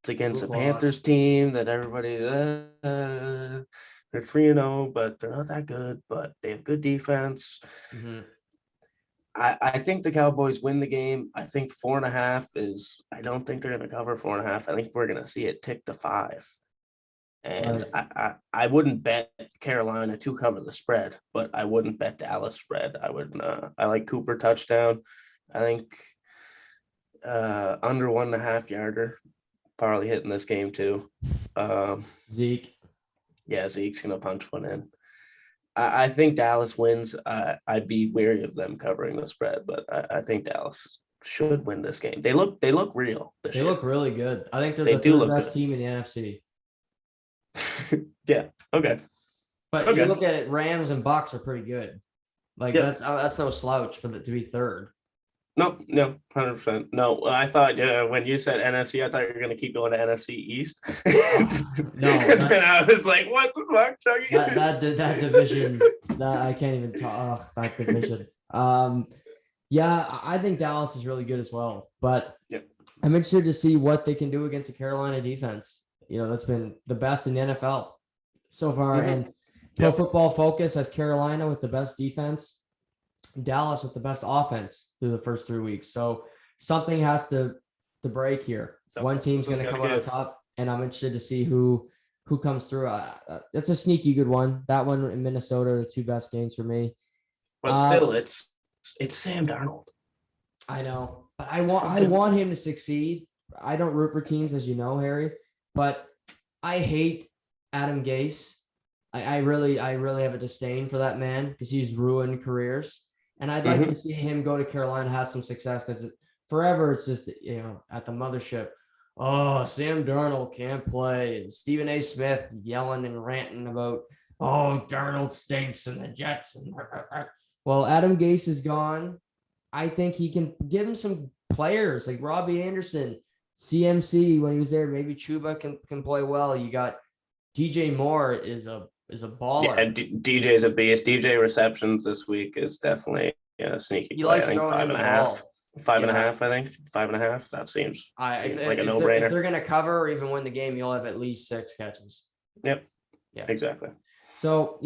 It's against the 2 o'clock. Panthers team that everybody they're 3-0, but they're not that good, but they have good defense. Mm-hmm. I think the Cowboys win the game. I think 4.5 is, I don't think they're going to cover 4.5. I think we're going to see it tick to 5. And Right. I wouldn't bet Carolina to cover the spread, but I wouldn't bet Dallas spread. I like Cooper touchdown. I think under 1.5 yarder, probably hitting this game too. Zeke. Yeah, Zeke's going to punch one in. I think Dallas wins. I'd be wary of them covering the spread, but I think Dallas should win this game. They look real this year. They look really good. I think they're They the do third look best good. team in the NFC. Yeah. Okay. But Okay. you look at it, Rams and Bucks are pretty good. Like that's no slouch for to be third. No, 100%. No, I thought when you said NFC, I thought you were going to keep going to NFC East. No, and I was like, what the fuck, Chucky? That division, that I can't even talk. That division. Yeah, I think Dallas is really good as well. But I'm interested to see what they can do against the Carolina defense. You know, that's been the best in the NFL so far. Mm-hmm. And Pro Football Focus has Carolina with the best defense, Dallas with the best offense through the first 3 weeks. So something has to break here. One team's going to come out on top, and I'm interested to see who comes through. It's a sneaky good one. That one in Minnesota are the 2 best games for me. But still, it's Sam Darnold. I know, but I want him to succeed. I don't root for teams, as you know, Harry, but I hate Adam Gase. I really have a disdain for that man because he's ruined careers. And I'd like to see him go to Carolina, have some success, because forever it's just, you know, at the mothership, oh, Sam Darnold can't play. And Stephen A. Smith yelling and ranting about, oh, Darnold stinks and the Jets. And well, Adam Gase is gone. I think he can give him some players like Robbie Anderson, CMC when he was there. Maybe Chuba can play well. You got DJ Moore is a baller. Yeah, DJ's a beast. DJ receptions this week is definitely sneaky. He likes throwing 5.5. 5.5, I think. 5.5. That seems like a no-brainer. If they're going to cover or even win the game, you'll have at least 6 catches. Yep. Yeah. Exactly. So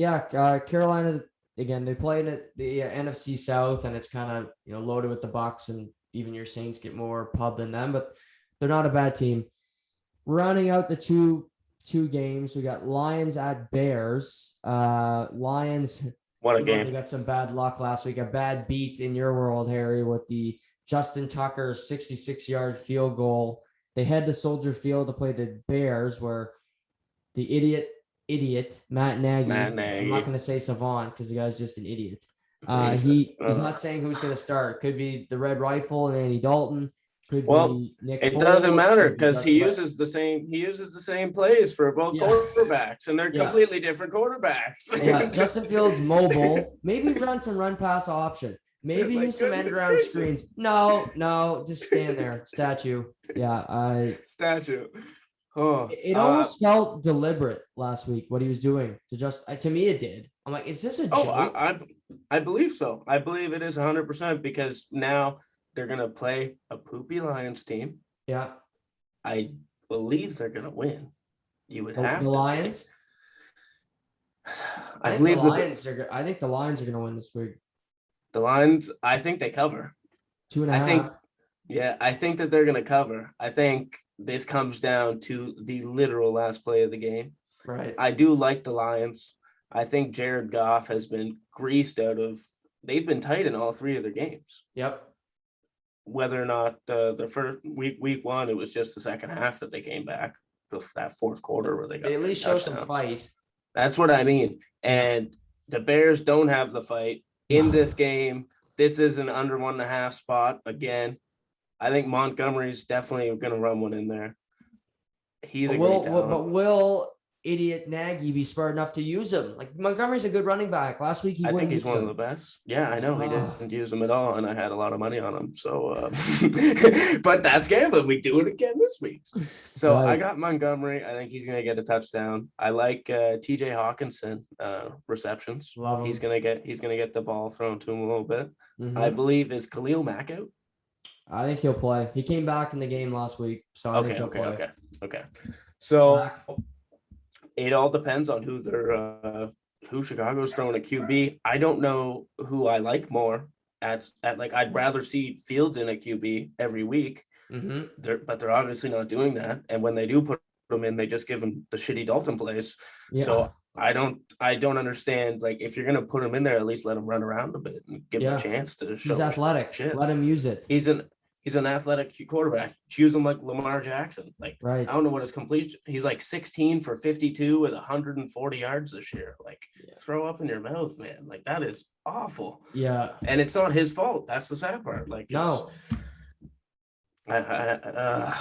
Carolina again. They play in the NFC South, and it's kind of loaded with the Bucs, and even your Saints get more pub than them, but they're not a bad team. Rounding out the two games, we got Lions at Bears. Lions. What a game! They got some bad luck last week. A bad beat in your world, Harry, with the Justin Tucker 66-yard field goal. They head to Soldier Field to play the Bears, where the idiot Matt Nagy. I'm not going to say savant because the guy's just an idiot. He's not saying who's going to start. Could be the Red Rifle and Andy Dalton. Could be Nick it Foles, doesn't matter because he uses the same plays for both quarterbacks, and they're completely different quarterbacks. Yeah, Justin Fields mobile. Maybe run some run pass option. Maybe use some end around screens. No, just stand there. Statue. Yeah, statue. Oh, it almost felt deliberate last week what he was doing to me it did. I'm like, is this a joke? I believe so. I believe it is 100% because now they're going to play a poopy Lions team. Yeah. I believe they're going to win. You would have the Lions. I think the Lions are going to win this week. The Lions, I think they cover. 2.5. I think that they're going to cover. I think this comes down to the literal last play of the game. Right. I do like the Lions. I think Jared Goff has been greased out of. They've been tight in all 3 of their games. Yep. Whether or not the first week 1, it was just the second half that they came back. That fourth quarter where they got. They at least show some fight. That's what I mean. And the Bears don't have the fight in this game. This is an under 1.5 spot again. I think Montgomery's definitely going to run one in there. He's a great talent. But will idiot Nagy be smart enough to use him? Like Montgomery's a good running back. Last week I think wouldn't he's use one him. of the best. Yeah, I know he didn't use him at all, and I had a lot of money on him. So, but that's gambling. We do it again this week. So I got Montgomery. I think he's gonna get a touchdown. I like TJ Hawkinson receptions. Love him. He's gonna get the ball thrown to him a little bit. I believe is Khalil Mack out. I think he'll play. He came back in the game last week, so I think he'll play. Okay. So it all depends on who Chicago's throwing a QB. I don't know who I like more at like I'd rather see Fields in a QB every week. But they're obviously not doing that. And when they do put them in, they just give them the shitty Dalton plays. Yeah. So I don't understand. Like if you're gonna put him in there, at least let him run around a bit and give him a chance to show. He's athletic. Shit. Let him use it. He's an athletic quarterback. Use him like Lamar Jackson. Like I don't know what his completion. He's like 16 for 52 with 140 yards this year. Like throw up in your mouth, man. Like that is awful. Yeah. And it's not his fault. That's the sad part. Like no. I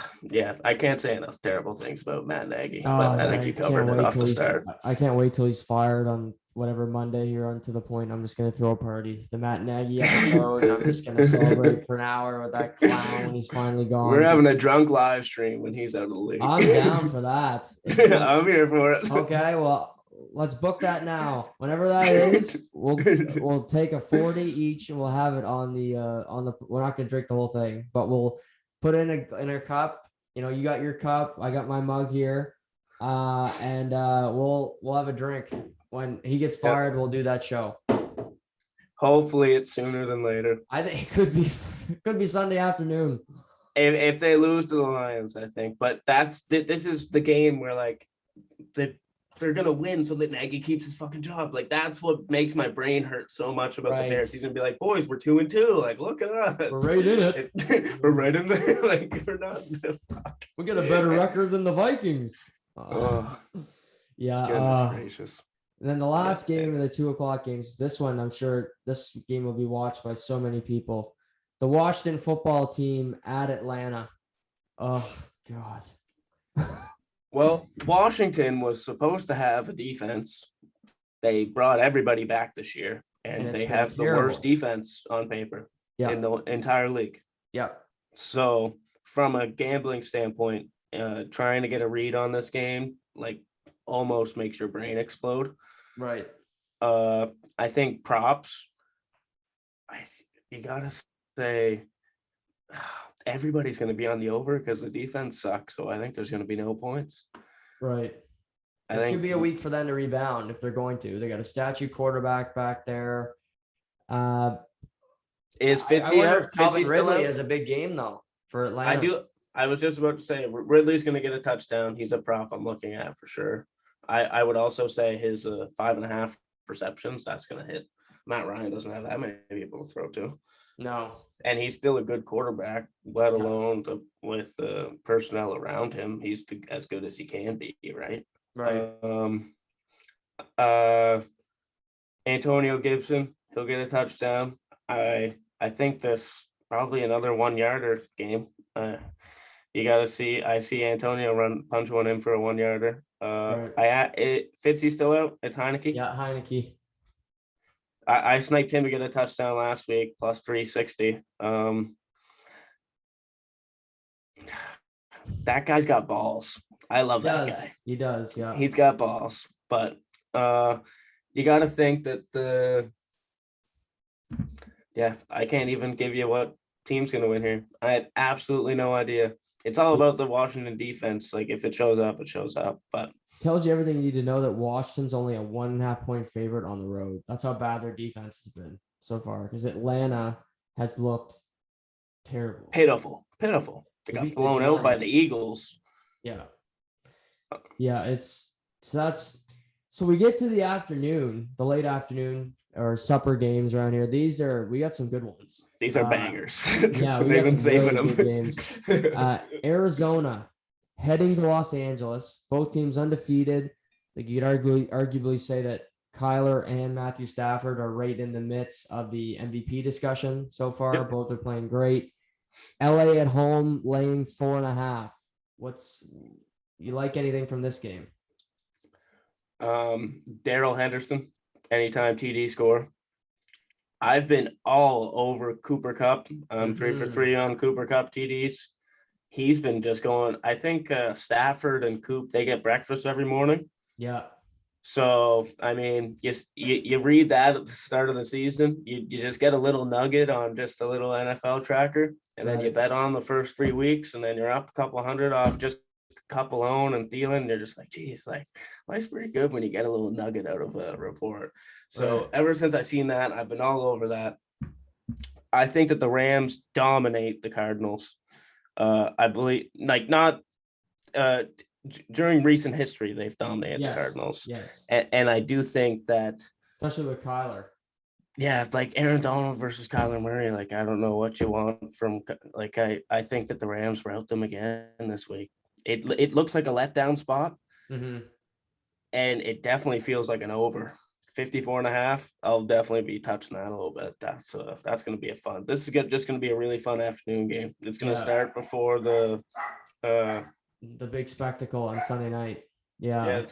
can't say enough terrible things about Matt Nagy. But I think you covered it off the start. I can't wait till he's fired on whatever Monday here on To The Point. I'm just gonna throw a party. The Matt Nagy episode. I'm just gonna celebrate for an hour with that clown when he's finally gone. We're having a drunk live stream when he's out of the league. I'm down for that. I'm here for it. Okay, well, let's book that now. Whenever that is, we'll take a 40 each and we'll have it on the we're not gonna drink the whole thing, but we'll put it in a cup. You know, you got your cup, I got my mug here. And we'll have a drink. When he gets fired, we'll do that show. Hopefully it's sooner than later. I think it could be Sunday afternoon. If they lose to the Lions, I think. But this is the game where like they're gonna win so that Nagy keeps his fucking job. Like that's what makes my brain hurt so much about the Bears. He's gonna be like, boys, we're 2-2. Like, look at us. We're right in it. We're right in there. Like we're not. We get a better record than the Vikings. Goodness gracious. And then the last game of the 2:00 games. This one, I'm sure this game will be watched by so many people. The Washington football team at Atlanta. Oh God. Well, Washington was supposed to have a defense. They brought everybody back this year, and they have the worst defense on paper in the entire league. Yeah. So from a gambling standpoint, trying to get a read on this game, like almost makes your brain explode. Right. I think props, you got to say everybody's going to be on the over because the defense sucks. So I think there's going to be no points. Right. This could be a week for them to rebound if they're going to. They got a statue quarterback back there. Is Fitzy out? Calvin Ridley has a big game though for Atlanta. I was just about to say Ridley's going to get a touchdown. He's a prop I'm looking at for sure. I would also say his 5.5 receptions, that's going to hit. Matt Ryan doesn't have that many people to throw to. No. And he's still a good quarterback, let alone with the personnel around him. He's as good as he can be, right? Right. Antonio Gibson, he'll get a touchdown. I think this probably another 1-yarder game. You got to see. I see Antonio punch one in for a 1-yarder. Fitzy's still out. It's Heineke. Yeah, Heineke. I sniped him to get a touchdown last week, plus 360. That guy's got balls. I love that guy. He does, yeah. He's got balls, but you got to think that I can't even give you what team's going to win here. I have absolutely no idea. It's all about the Washington defense. Like if it shows up, it shows up. But tells you everything you need to know that Washington's only a 1.5 point favorite on the road. That's how bad their defense has been so far. Because Atlanta has looked terrible. Pitiful. They got blown out by the Eagles. Yeah. Yeah, so we get to the afternoon, the late afternoon or supper games around here. We got some good ones. These are bangers. Yeah, we got some really good games. Arizona heading to Los Angeles, both teams undefeated. Like you could arguably say that Kyler and Matthew Stafford are right in the midst of the MVP discussion so far. Yep. Both are playing great. LA at home laying 4.5. You like anything from this game? Daryl Henderson, anytime TD score. I've been all over Cooper Kupp. 3 for 3 on Cooper Kupp TDs. He's been just going. I think Stafford and Coop, they get breakfast every morning. Yeah. So, I mean, you read that at the start of the season, you just get a little nugget on just a little NFL tracker, and then you bet on the first 3 weeks, and then you're up a couple hundred off just Kupp alone and Thielen, and you're just like, geez, like, life's pretty good when you get a little nugget out of a report. So ever since I've seen that, I've been all over that. I think that the Rams dominate the Cardinals. I believe, like, not during recent history, they've dominated the Cardinals. Yes. And I do think that, especially with Kyler. Yeah, like Aaron Donald versus Kyler Murray. Like, I don't know what you want from, like, I think that the Rams rout them again this week. It looks like a letdown spot. Mm-hmm. And it definitely feels like an over. 54.5. I'll definitely be touching that a little bit. That's going to be a fun. This is just going to be a really fun afternoon game. It's going to start before the big spectacle on Sunday night. Yeah.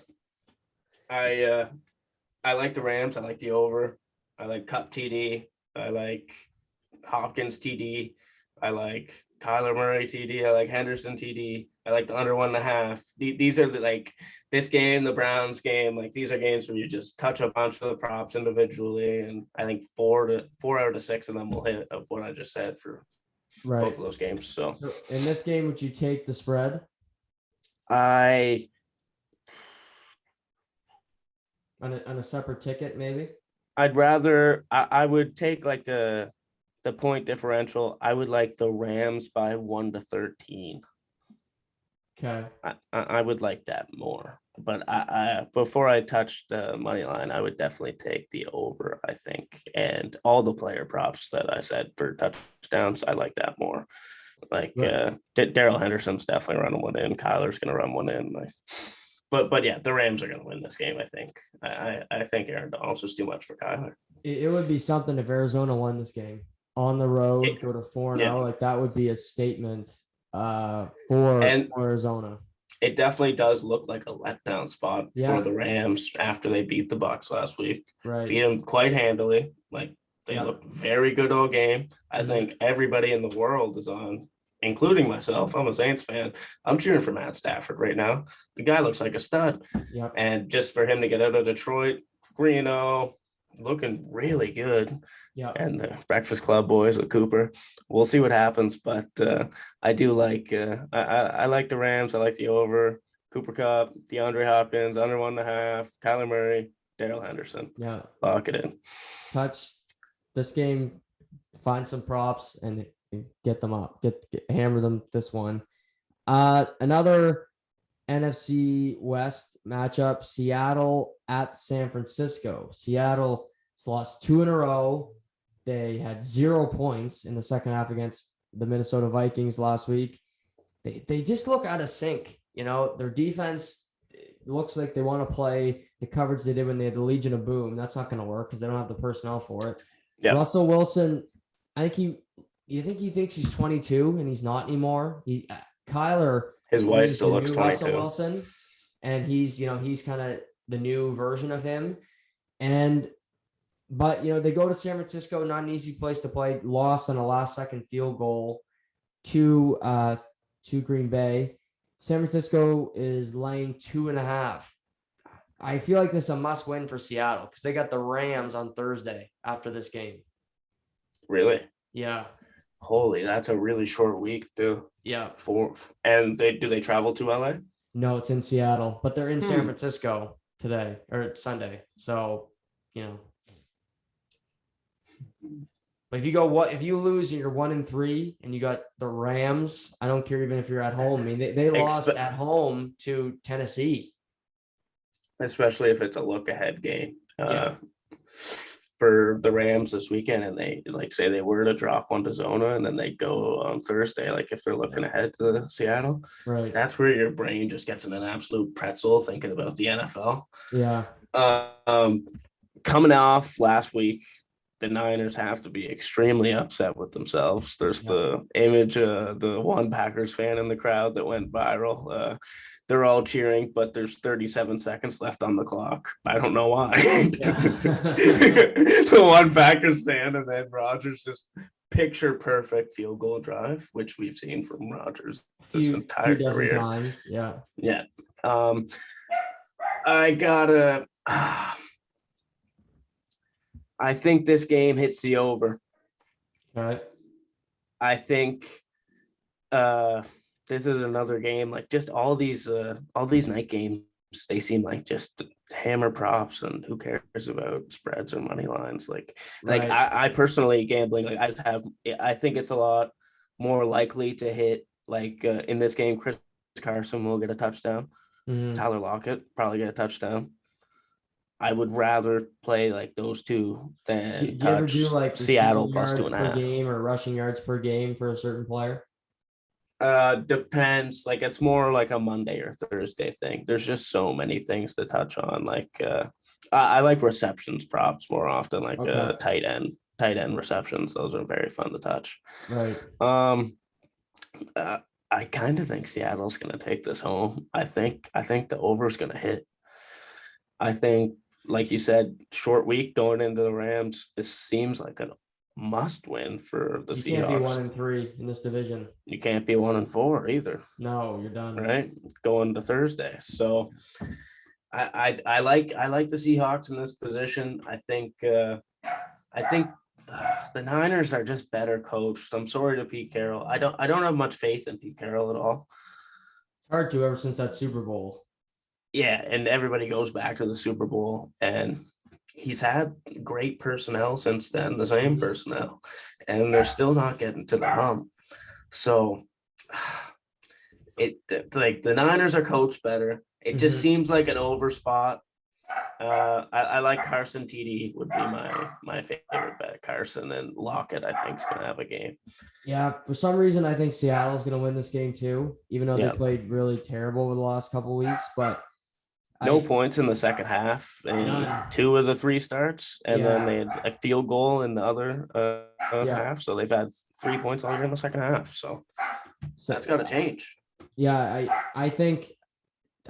I like the Rams. I like the over. I like Kupp TD. I like Hopkins TD. I like Kyler Murray TD. I like Henderson TD. I like the under 1.5. These are this game, the Browns game. Like, these are games where you just touch a bunch of the props individually, and I think 4 out of 6 of them will hit of what I just said for both of those games. So in this game, would you take the spread? On a separate ticket, maybe? I'd rather I would take like the point differential. I would like the Rams by 1-13. Okay. I would like that more. But I before I touch the money line, I would definitely take the over, I think. And all the player props that I said for touchdowns, I like that more. Like Daryl Henderson's definitely running one in. Kyler's gonna run one in. But yeah, the Rams are gonna win this game, I think. I think Aaron Donald's just too much for Kyler. It would be something if Arizona won this game. On the road, go to 4-0. Like, that would be a statement for Arizona. It definitely does look like a letdown spot for the Rams after they beat the Bucs last week. Right. Beat them quite handily. Like, they looked very good all game. I think everybody in the world is on, including myself. I'm a Saints fan. I'm cheering for Matt Stafford right now. The guy looks like a stud. Yep. And just for him to get out of Detroit, 3-0, looking really good. Yeah. And the Breakfast Club boys with Cooper. We'll see what happens, but I do like I like the Rams. I like the over. Cooper Kupp, DeAndre Hopkins, under 1.5, Kyler Murray, Daryl Henderson. Yeah. Lock it in. Touch this game, find some props and get them up. Hammer them this one. Another NFC West matchup, Seattle at San Francisco. Seattle has lost 2 in a row. They had 0 points in the second half against the Minnesota Vikings last week. They just look out of sync. You know, their defense looks like they want to play the coverage they did when they had the Legion of Boom. That's not going to work because they don't have the personnel for it. Yep. Russell Wilson, I think you think he thinks he's 22 and he's not anymore. Kyler, his wife still looks 22. Russell Wilson, and he's kind of the new version of him. But they go to San Francisco, not an easy place to play. Lost on a last-second field goal to Green Bay. San Francisco is laying 2.5. I feel like this is a must-win for Seattle because they got the Rams on Thursday after this game. Really? Yeah. Holy, that's a really short week, too. Yeah. And do they travel to LA? No, it's in Seattle, but they're in San Francisco today or Sunday. So, But if you lose and you're 1-3 and you got the Rams, I don't care even if you're at home. I mean, they lost at home to Tennessee. Especially if it's a look-ahead game for the Rams this weekend, and they say they were to drop one to Zona, and then they go on Thursday. Like, if they're looking ahead to Seattle, right? That's where your brain just gets in an absolute pretzel thinking about the NFL. Yeah. Coming off last week, the Niners have to be extremely upset with themselves. There's the image, the one Packers fan in the crowd that went viral. They're all cheering, but there's 37 seconds left on the clock. I don't know why. The one Packers fan, and then Rodgers just picture perfect field goal drive, which we've seen from Rodgers his entire career. Times. Yeah. I think this game hits the over. All right. I think this is another game, like just all these night games, they seem like just hammer props, and who cares about spreads or money lines? I personally gambling, I think it's a lot more likely to hit in this game. Chris Carson will get a touchdown. Tyler Lockett probably get a touchdown. I would rather play like those two than do you ever do like Seattle plus 2.5 per game or rushing yards per game for a certain player? Depends. Like it's more like a Monday or Thursday thing. There's just so many things to touch on. I like receptions props more often, tight end receptions. Those are very fun to touch. Right. I kind of think Seattle's going to take this home. I think the over is going to hit. I think, like you said, short week going into the Rams. This seems like a must win for the Seahawks. You can't be 1-3 in this division. You can't be 1-4 either. No, you're done. Right, going to Thursday. So I like the Seahawks in this position. I think the Niners are just better coached. I'm sorry to Pete Carroll. I don't have much faith in Pete Carroll at all. It's hard to ever since that Super Bowl. Yeah, and everybody goes back to the Super Bowl, and he's had great personnel since then, the same personnel, and they're still not getting to the hump. So the Niners are coached better. It just seems like an over spot. I like Carson. TD would be my favorite bet. Carson and Lockett, I think, is going to have a game. Yeah, for some reason, I think Seattle's going to win this game too, even though they played really terrible over the last couple of weeks. But no points in the second half in 2 of the 3 starts, and then they had a field goal in the other half. So they've had 3 points all year in the second half. So that's got to change. Yeah, I think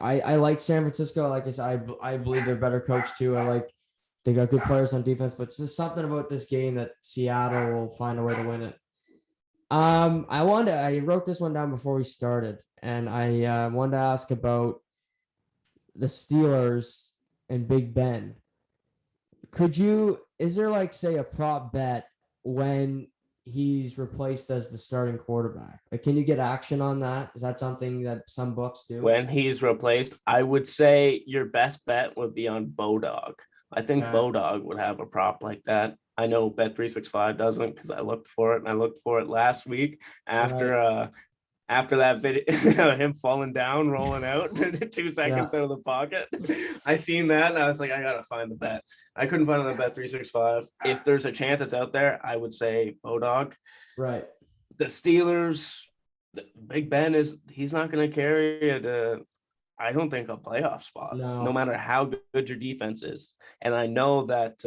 I like San Francisco. Like I said, I believe they're better coached too. They got good players on defense, but it's just something about this game that Seattle will find a way to win it. I wrote this one down before we started, and I wanted to ask about the Steelers and Big Ben. Is there say a prop bet when he's replaced as the starting quarterback? Can you get action on that? Is that something that some books do? When he's replaced, I would say your best bet would be on Bodog. I think Bodog would have a prop like that. I know Bet365 doesn't, because I looked for it, and I looked for it last week after that video, him falling down, rolling out 2 seconds out of the pocket. I seen that, and I was like, I gotta find the bet. I couldn't find it on Bet365. If there's a chance it's out there, I would say Bodog. Right. The Steelers, Big Ben he's not going to carry it. I don't think a playoff spot, no matter how good your defense is. And I know that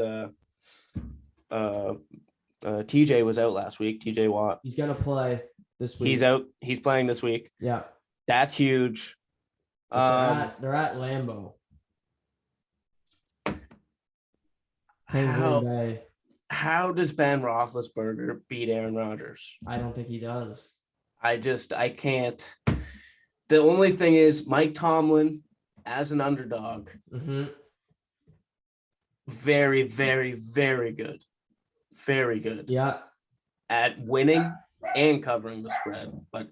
TJ was out last week. TJ Watt. He's going to play this week. He's out. He's playing this week. Yeah. That's huge. They're at Lambeau. How does Ben Roethlisberger beat Aaron Rodgers? I don't think he does. I can't. The only thing is Mike Tomlin as an underdog. Very, very, very good. Very good. Yeah. At winning and covering the spread. But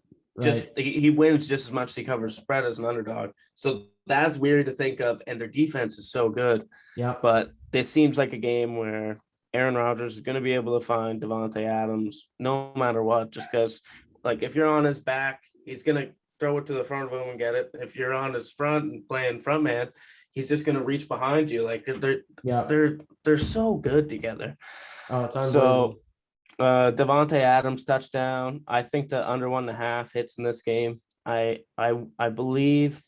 he wins just as much as he covers the spread as an underdog. So that's weird to think of. And their defense is so good. Yeah. But this seems like a game where Aaron Rodgers is going to be able to find Davante Adams no matter what, just because, if you're on his back, he's going to throw it to the front of him and get it. If you're on his front and playing front man, he's just going to reach behind you. They're so good together. Oh, it's unbelievable. So Davante Adams touchdown. I think the under 1.5 hits in this game. I believe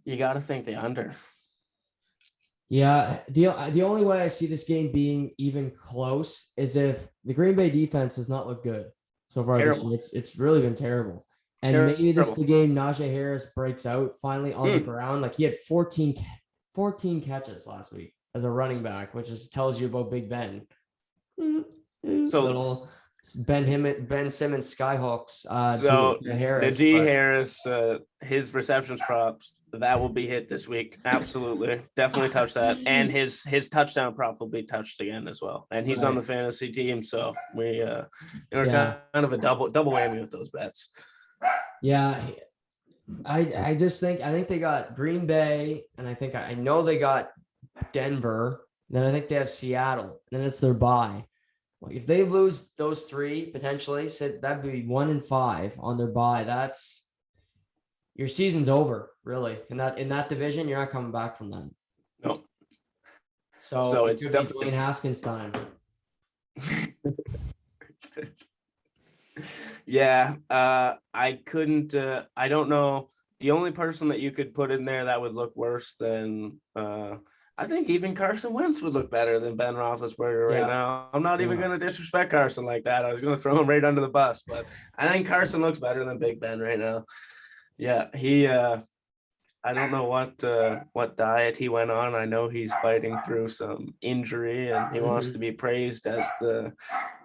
you got to think the under. Yeah, the only way I see this game being even close is if the Green Bay defense does not look good so far this Terrible. year. It's really been terrible. And maybe this is the Terrible. game Najee Harris breaks out finally on the ground. Like he had 14 catches last week as a running back, which just tells you about Big Ben. So Little Ben Simmons skyhooks so to Harris. Najee But Harris, his receptions props, that will be hit this week. Absolutely. Definitely touch that. And his touchdown prop will be touched again as well. And he's on the fantasy team. So we're kind of a double whammy with those bets. Yeah. I think they got Green Bay, and I know they got Denver. Then I think they have Seattle. Then it's their bye. Like if they lose those three potentially, so that'd be 1-5 on their bye. That's your season's over, really. In that division, you're not coming back from that. No. So it's definitely Dwayne Haskins time. Yeah, I couldn't. I don't know. The only person that you could put in there that would look worse than I think even Carson Wentz would look better than Ben Roethlisberger right now. I'm not even going to disrespect Carson like that. I was going to throw him right under the bus, but I think Carson looks better than Big Ben right now. Yeah, he. I don't know what diet he went on. I know he's fighting through some injury, and he wants to be praised as the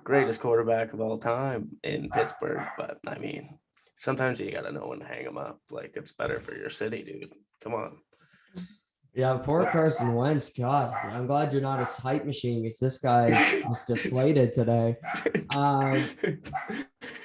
greatest quarterback of all time in Pittsburgh. But I mean, sometimes you got to know when to hang him up. Like, it's better for your city, dude. Come on. Yeah, poor Carson Wentz. God, I'm glad you're not his hype machine because this guy is deflated today.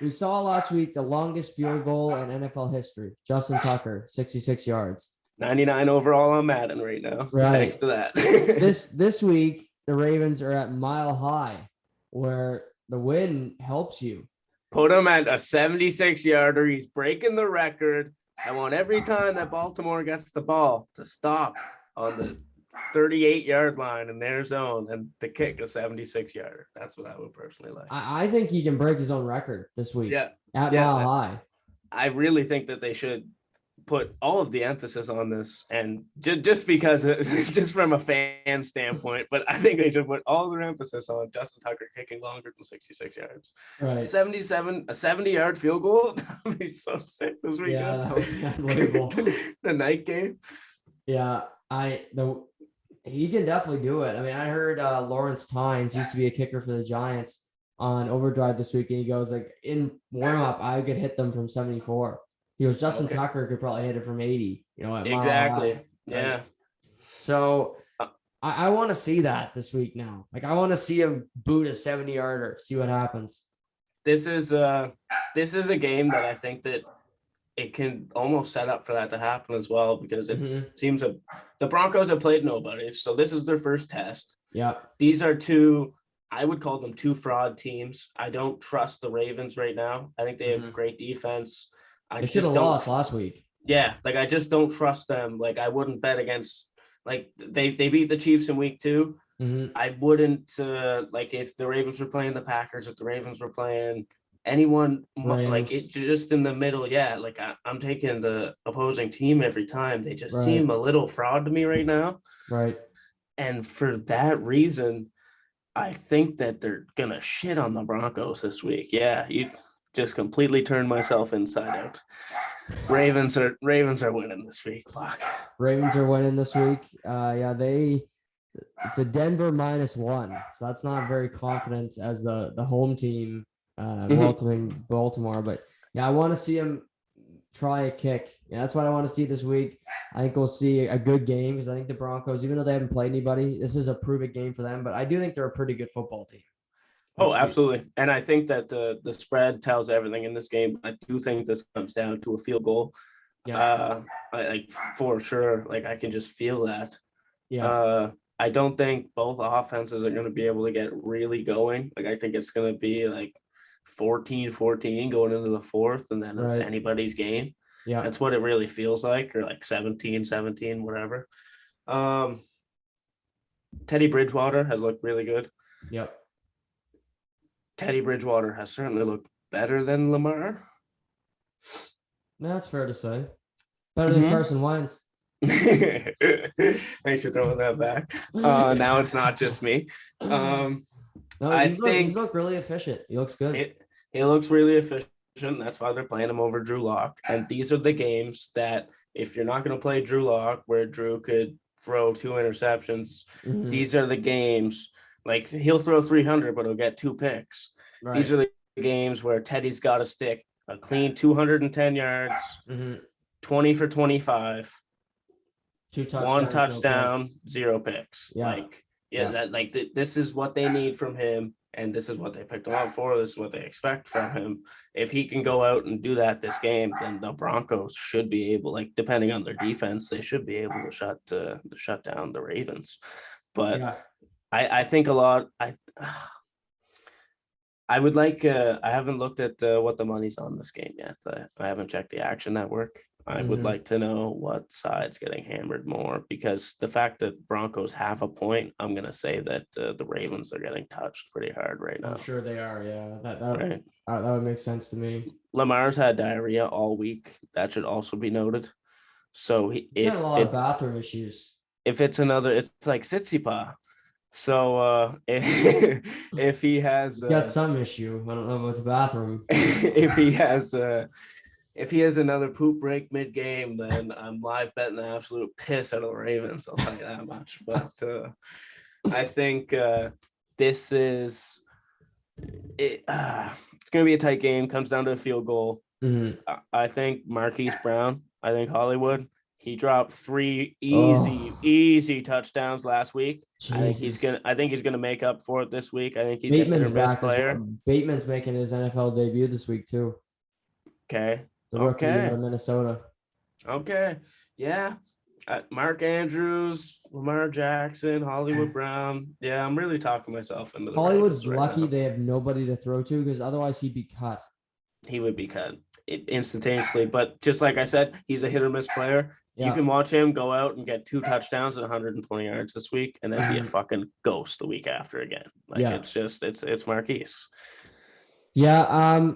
We saw last week the longest field goal in NFL history. Justin Tucker, 66 yards. 99 overall on Madden right now. Right. Thanks to that. This week, the Ravens are at Mile High, where the win helps you. Put him at a 76-yarder. He's breaking the record. I want every time that Baltimore gets the ball to stop on the 38-yard line in their zone and to kick a 76-yarder. That's what I would personally like. I think he can break his own record this week. Yeah. At Mile High. I really think that they should put all of the emphasis on this, and just because just from a fan standpoint, but I think they should put all their emphasis on Justin Tucker kicking longer than 66 yards. Right. 70-yard field goal. That would be so sick this weekend. Yeah, that would be unbelievable. The night game. Yeah, he can definitely do it. I mean, I heard Lawrence Tynes used to be a kicker for the Giants on Overdrive this week, and he goes like, in warm up, I could hit them from 74. He goes, Justin Tucker could probably hit it from 80. Exactly. Yeah. Right? So I want to see that this week now. Like I want to see him boot a 70-yarder, see what happens. This is a game that I think that it can almost set up for that to happen as well, because it seems the Broncos have played nobody. So this is their first test. Yeah. These are I would call them two fraud teams. I don't trust the Ravens right now. I think they have great defense. They should have lost last week. Yeah, like I just don't trust them. Like I wouldn't bet against. Like they beat the Chiefs in week 2. I wouldn't like if the Ravens were playing the Packers, if the Ravens were playing anyone like it just in the middle. Yeah, like I'm taking the opposing team every time. They just seem a little fraud to me right now. Right. And for that reason, I think that they're gonna shit on the Broncos this week. Yeah, you just completely turned myself inside out. Ravens are winning this week. Fuck. Ravens are winning this week. It's a Denver -1, so that's not very confident as the home team welcoming Baltimore. But yeah, I want to see him try a kick. Yeah, that's what I want to see this week. I think we'll see a good game because I think the Broncos, even though they haven't played anybody, this is a prove-it game for them. But I do think they're a pretty good football team. Oh, absolutely. And I think that the spread tells everything in this game. I do think this comes down to a field goal. Yeah. Like for sure. Like I can just feel that. Yeah. I don't think both offenses are going to be able to get really going. Like I think it's going to be like 14-14 going into the fourth, and then it's anybody's game. Yeah. That's what it really feels like, or like 17-17, whatever. Teddy Bridgewater has looked really good. Yep. Teddy Bridgewater has certainly looked better than Lamar. No, that's fair to say. Better than Carson Wentz. Thanks for throwing that back. Now it's not just me. No, I think he's looked really efficient. He looks good. He looks really efficient. That's why they're playing him over Drew Lock. And these are the games that if you're not going to play Drew Lock, where Drew could throw 2 interceptions, these are the games. Like he'll throw 300, but he'll get 2 picks. Right. These are the games where Teddy's got to stick a clean 210 yards, 20 for 25, 2 touchdowns, 1 touchdown, 0 picks. Yeah. This is what they need from him. And this is what they picked him up for. This is what they expect from him. If he can go out and do that this game, then the Broncos should be able, like, depending on their defense, they should be able to shut down the Ravens. But I think a lot. I would like. I haven't looked at what the money's on this game yet. I haven't checked the Action Network. I would like to know what side's getting hammered more, because the fact that Broncos have a point, I'm going to say that the Ravens are getting touched pretty hard right now. I'm sure they are. Yeah, that would make sense to me. Lamar's had diarrhea all week. That should also be noted. So he's had a lot of bathroom issues. If it's another, it's like Sitsipa. So if he has got some issue, I don't know about the bathroom. If he has another poop break mid-game, then I'm live betting the absolute piss out of the Ravens. I'll tell you that much. But I think this is it. It's going to be a tight game. Comes down to a field goal. I think Marquise Brown. I think Hollywood. He dropped 3 easy touchdowns last week. Jesus. I think he's gonna make up for it this week. I think he's Bateman's back player. Bateman's making his NFL debut this week too. Okay. The rookie out of Minnesota. Okay. Yeah. Mark Andrews, Lamar Jackson, Hollywood Brown. Yeah, I'm really talking myself into the Hollywood's lucky they have nobody to throw to, because otherwise he'd be cut. He would be cut instantaneously. But just like I said, he's a hit or miss player. Yeah. You can watch him go out and get 2 touchdowns and 120 yards this week, and then be a fucking ghost the week after again. It's Marquise. Yeah.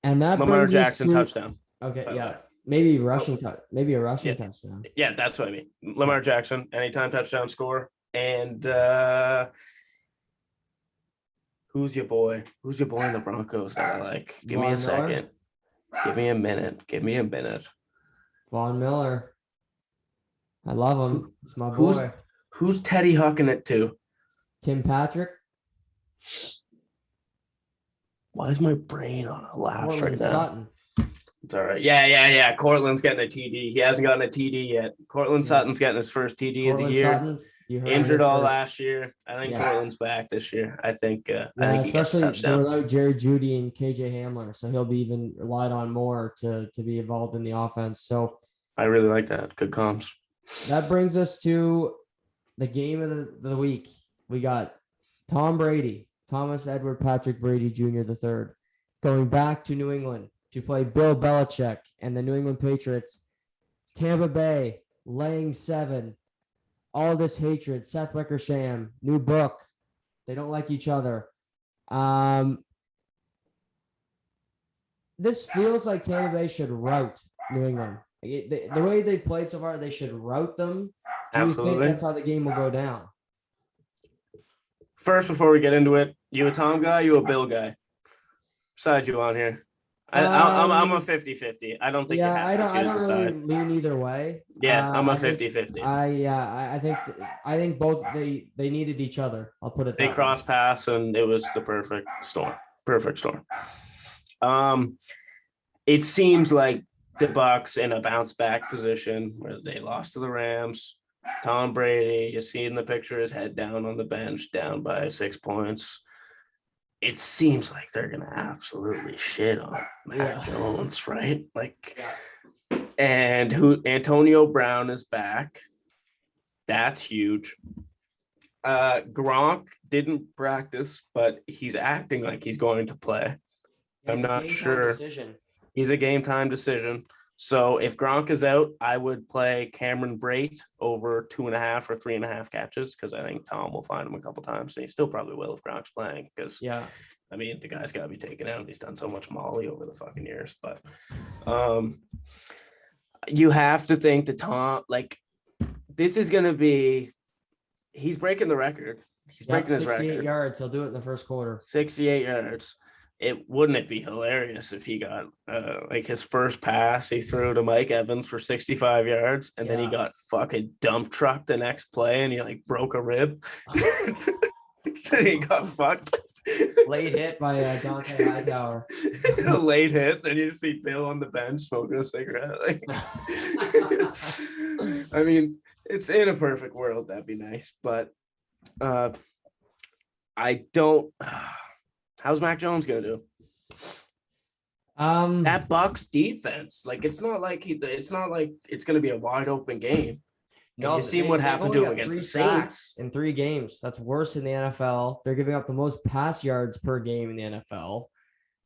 And that Lamar Jackson touchdown. Okay. Yeah. Maybe a rushing touchdown. Yeah, that's what I mean. Lamar Jackson, anytime touchdown score. And who's your boy? Who's your boy in the Broncos that I like? Give me a second. Give me a minute. Von Miller. I love him. He's my boy. Who's Teddy hucking it to? Tim Patrick. Why is my brain on a lapse right now? Sutton. It's all right. Yeah. Cortland's getting a TD. He hasn't gotten a TD yet. Cortland Sutton's getting his first TD of the year. Sutton, injured all last year. I think Cortland's back this year. I think especially without Jerry Jeudy and KJ Hamler, so he'll be even relied on more to be involved in the offense. So I really like that. Good comms. That brings us to the game of the week. We got Thomas Edward Patrick Brady Jr. III, going back to New England to play Bill Belichick and the New England Patriots. Tampa Bay laying 7. All this hatred. Seth Wickersham, new book. They don't like each other. This feels like Tampa Bay should rout New England. The way they've played so far, they should rout them. Do you think that's how the game will go down? First, before we get into it, you a Tom guy, you a Bill guy? Side you on here? I'm a 50-50. I don't think I don't really lean either way. Yeah, I'm a 50-50. I think both they needed each other. I'll put it that way. They cross pass and it was the perfect storm. It seems like the Bucs in a bounce back position where they lost to the Rams. Tom Brady, you see in the picture, his head down on the bench, down by 6 points. It seems like they're gonna absolutely shit on Mac Jones, right? And Antonio Brown is back. That's huge. Gronk didn't practice, but he's acting like he's going to play. I'm not sure. He's a game time decision. So if Gronk is out, I would play Cameron Brate over 2.5 or 3.5 catches, because I think Tom will find him a couple times, and he still probably will if Gronk's playing. Because I mean, the guy's got to be taken out. He's done so much Molly over the fucking years. But you have to think that Tom, like, this is going to be, he's breaking the record. He's breaking his record. 68 yards. He'll do it in the first quarter. 68 yards. Wouldn't it be hilarious if he got like his first pass he threw to Mike Evans for 65 yards and then he got fucking dump trucked the next play and he like broke a rib. Then he got fucked. Late hit by Dante Hightower. A late hit. Then you just see Bill on the bench smoking a cigarette. Like, I mean, it's in a perfect world. That'd be nice. But I don't. How's Mac Jones gonna do? That Bucs defense, like it's not like it's gonna be a wide open game. No, you've seen what happened to him against the Saints in 3 games. That's worse in the NFL. They're giving up the most pass yards per game in the NFL.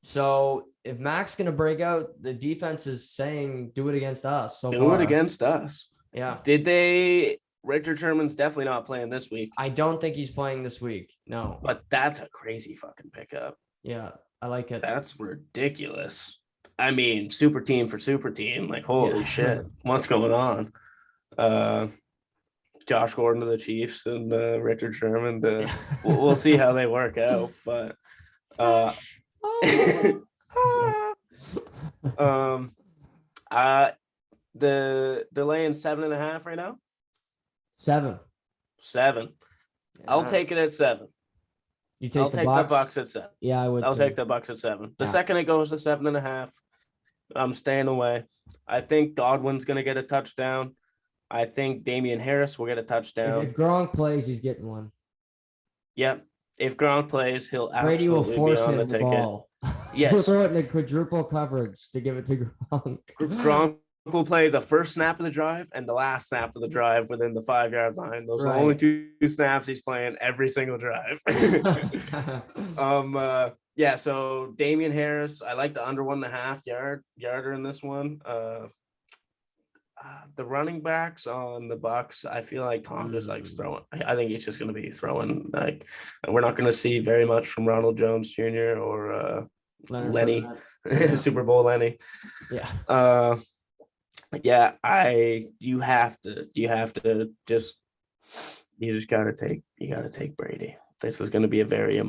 So if Mac's gonna break out, the defense is saying do it against us. Do it against us. Yeah. Did they? Richard Sherman's definitely not playing this week. I don't think he's playing this week. No. But that's a crazy fucking pickup. Yeah, I like it. That's ridiculous. I mean, super team for super team. Like, holy shit. What's going on? Josh Gordon to the Chiefs and Richard Sherman. We'll see how they work out. But they're laying 7.5 right now. 7. Yeah. I'll take it at 7. I'll take the Bucs at 7. Yeah, I would. I'll take the Bucs at 7. The second it goes to 7.5, I'm staying away. I think Godwin's gonna get a touchdown. I think Damien Harris will get a touchdown. If Gronk plays, he's getting one. Yep. If Gronk plays, he'll Brady will force him the ball. Yes. He'll throw it in quadruple coverage to give it to Gronk. Gronk will play the first snap of the drive and the last snap of the drive within the 5-yard line. Those are the only 2 snaps he's playing every single drive. Yeah, so Damien Harris, I like the under 1.5 yarder in this one. The running backs on the Bucs, I feel like Tom just likes throwing. I think he's just going to be throwing. Like, we're not going to see very much from Ronald Jones Jr. or Lenny, Super Bowl Lenny. Yeah. Yeah, you just gotta take Brady. This is going to be a very,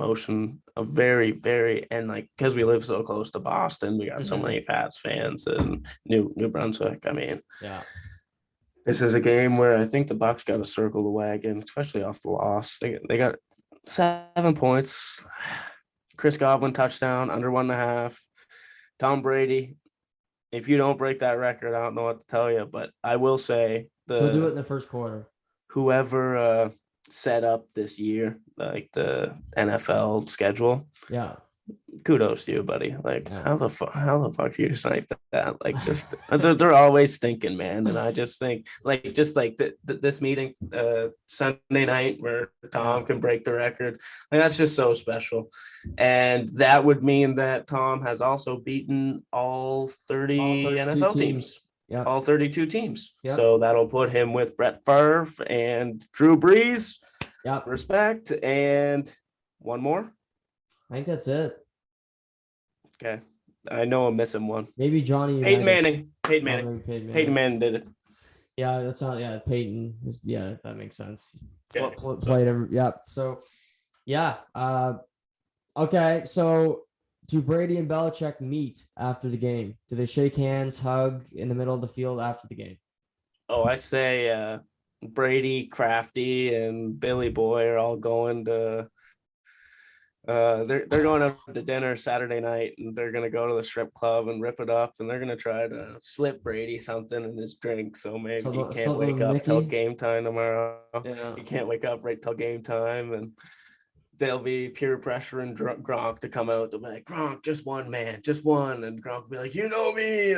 very, and like, because we live so close to Boston, we got so many Pats fans and New Brunswick. I mean, yeah, this is a game where I think the Bucs got to circle the wagon, especially off the loss. They got 7 points. Chris Godwin touchdown, under 1.5. Tom Brady. If you don't break that record, I don't know what to tell you, but I will say he'll do it in the first quarter. Whoever set up this year, like the NFL schedule. Yeah. Kudos to you, buddy. Like, how the fuck do you snipe that? Like, just they're always thinking, man. And I just think, like, this meeting Sunday night where Tom can break the record, like, that's just so special. And that would mean that Tom has also beaten all 30 NFL teams. Yeah. All 32 teams. Yep. So that'll put him with Brett Favre and Drew Brees. Yep. Respect. And one more. I think that's it. Okay. I know I'm missing one. Maybe Johnny Unitas. Peyton Manning did it. Yeah, that's not. Yeah, Peyton. Yeah, that makes sense. Yeah. Played every. Yeah. So, yeah. Okay. So, do Brady and Belichick meet after the game? Do they shake hands, hug in the middle of the field after the game? Oh, I say Brady, Crafty, and Billy Boy are all going to. They're going up to dinner Saturday night, and they're gonna go to the strip club and rip it up, and they're gonna try to slip Brady something in his drink, so maybe he can't wake up till game time tomorrow. Yeah. He can't wake up right till game time, and they'll be peer pressure and Gronk to come out. They'll be like, Gronk, just one, man, just one, and Gronk will be like, you know me.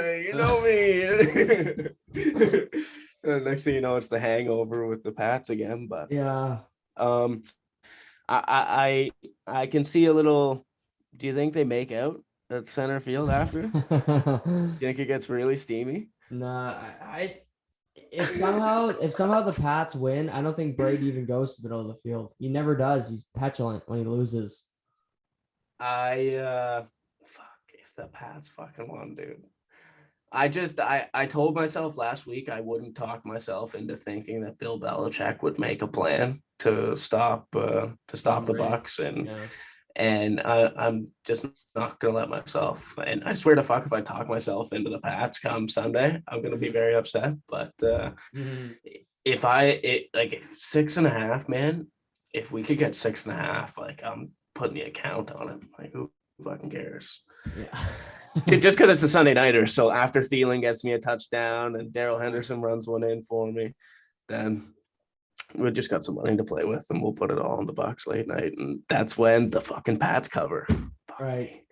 And next thing you know, it's the hangover with the Pats again. But yeah, I can see a little. Do you think they make out at center field after? Do you think it gets really steamy? Nah, if somehow the Pats win, I don't think Brady even goes to the middle of the field. He never does. He's petulant when he loses. Fuck, if the Pats fucking won, dude. I told myself last week I wouldn't talk myself into thinking that Bill Belichick would make a plan to stop the Bucks, and I'm just not gonna let myself. And I swear to fuck, if I talk myself into the Pats come Sunday, I'm gonna be very upset. But if 6.5, man, if we could get 6.5, like I'm putting the account on it. Like who fucking cares? Yeah. Just because it's a Sunday nighter. So after Thielen gets me a touchdown and Darrell Henderson runs one in for me, then we just got some money to play with, and we'll put it all in the Bucks late night, and that's when the fucking Pats cover. Right.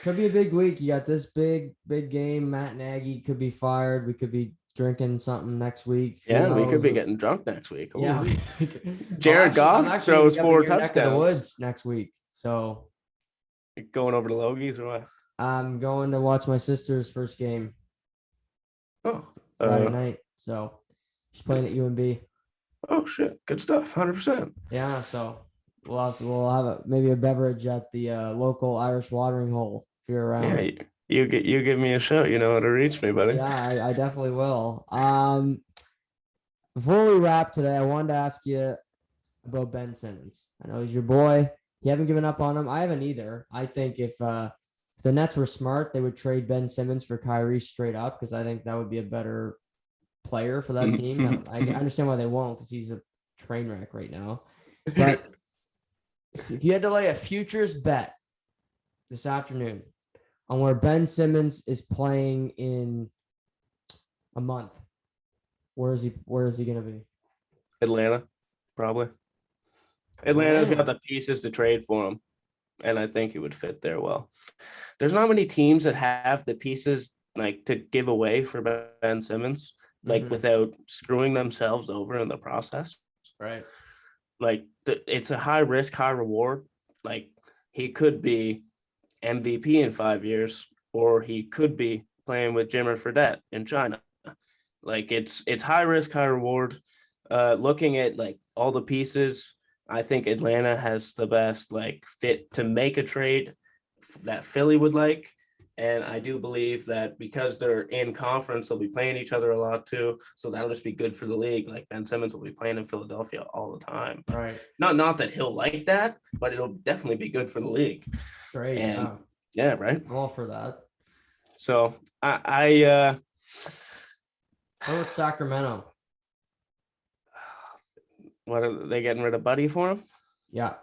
Could be a big week. You got this big game. Matt Nagy could be fired. We could be drinking something next week. Yeah, we could be getting drunk next week. Yeah. Jared Goff throws 4 touchdowns next week. So going over to Logie's or what? I'm going to watch my sister's first game. Oh, Friday night. So she's playing at UMB. Oh shit! Good stuff. 100%. Yeah. So we'll have maybe a beverage at the local Irish watering hole if you're around. Yeah, you give me a shout. You know how to reach me, buddy. Yeah, I definitely will. Before we wrap today, I wanted to ask you about Ben Simmons. I know he's your boy. You haven't given up on him. I haven't either. I think if the Nets were smart, they would trade Ben Simmons for Kyrie straight up, because I think that would be a better player for that team. I understand why they won't, because he's a train wreck right now. But if you had to lay a futures bet this afternoon on where Ben Simmons is playing in a month, where is he going to be? Atlanta, probably. Atlanta's got the pieces to trade for him, and I think he would fit there well. There's not many teams that have the pieces like to give away for Ben Simmons, like without screwing themselves over in the process. Right. Like it's a high risk, high reward. Like he could be MVP in 5 years, or he could be playing with Jimmer Fredette in China. Like it's high risk, high reward. Looking at like all the pieces, I think Atlanta has the best like fit to make a trade that Philly would like. And I do believe that because they're in conference, they'll be playing each other a lot too. So that'll just be good for the league. Like Ben Simmons will be playing in Philadelphia all the time. Right. Not that he'll like that, but it'll definitely be good for the league. Great. And yeah, right. I'm all for that. So I how about Sacramento? What are they getting rid of Buddy for him? Yeah.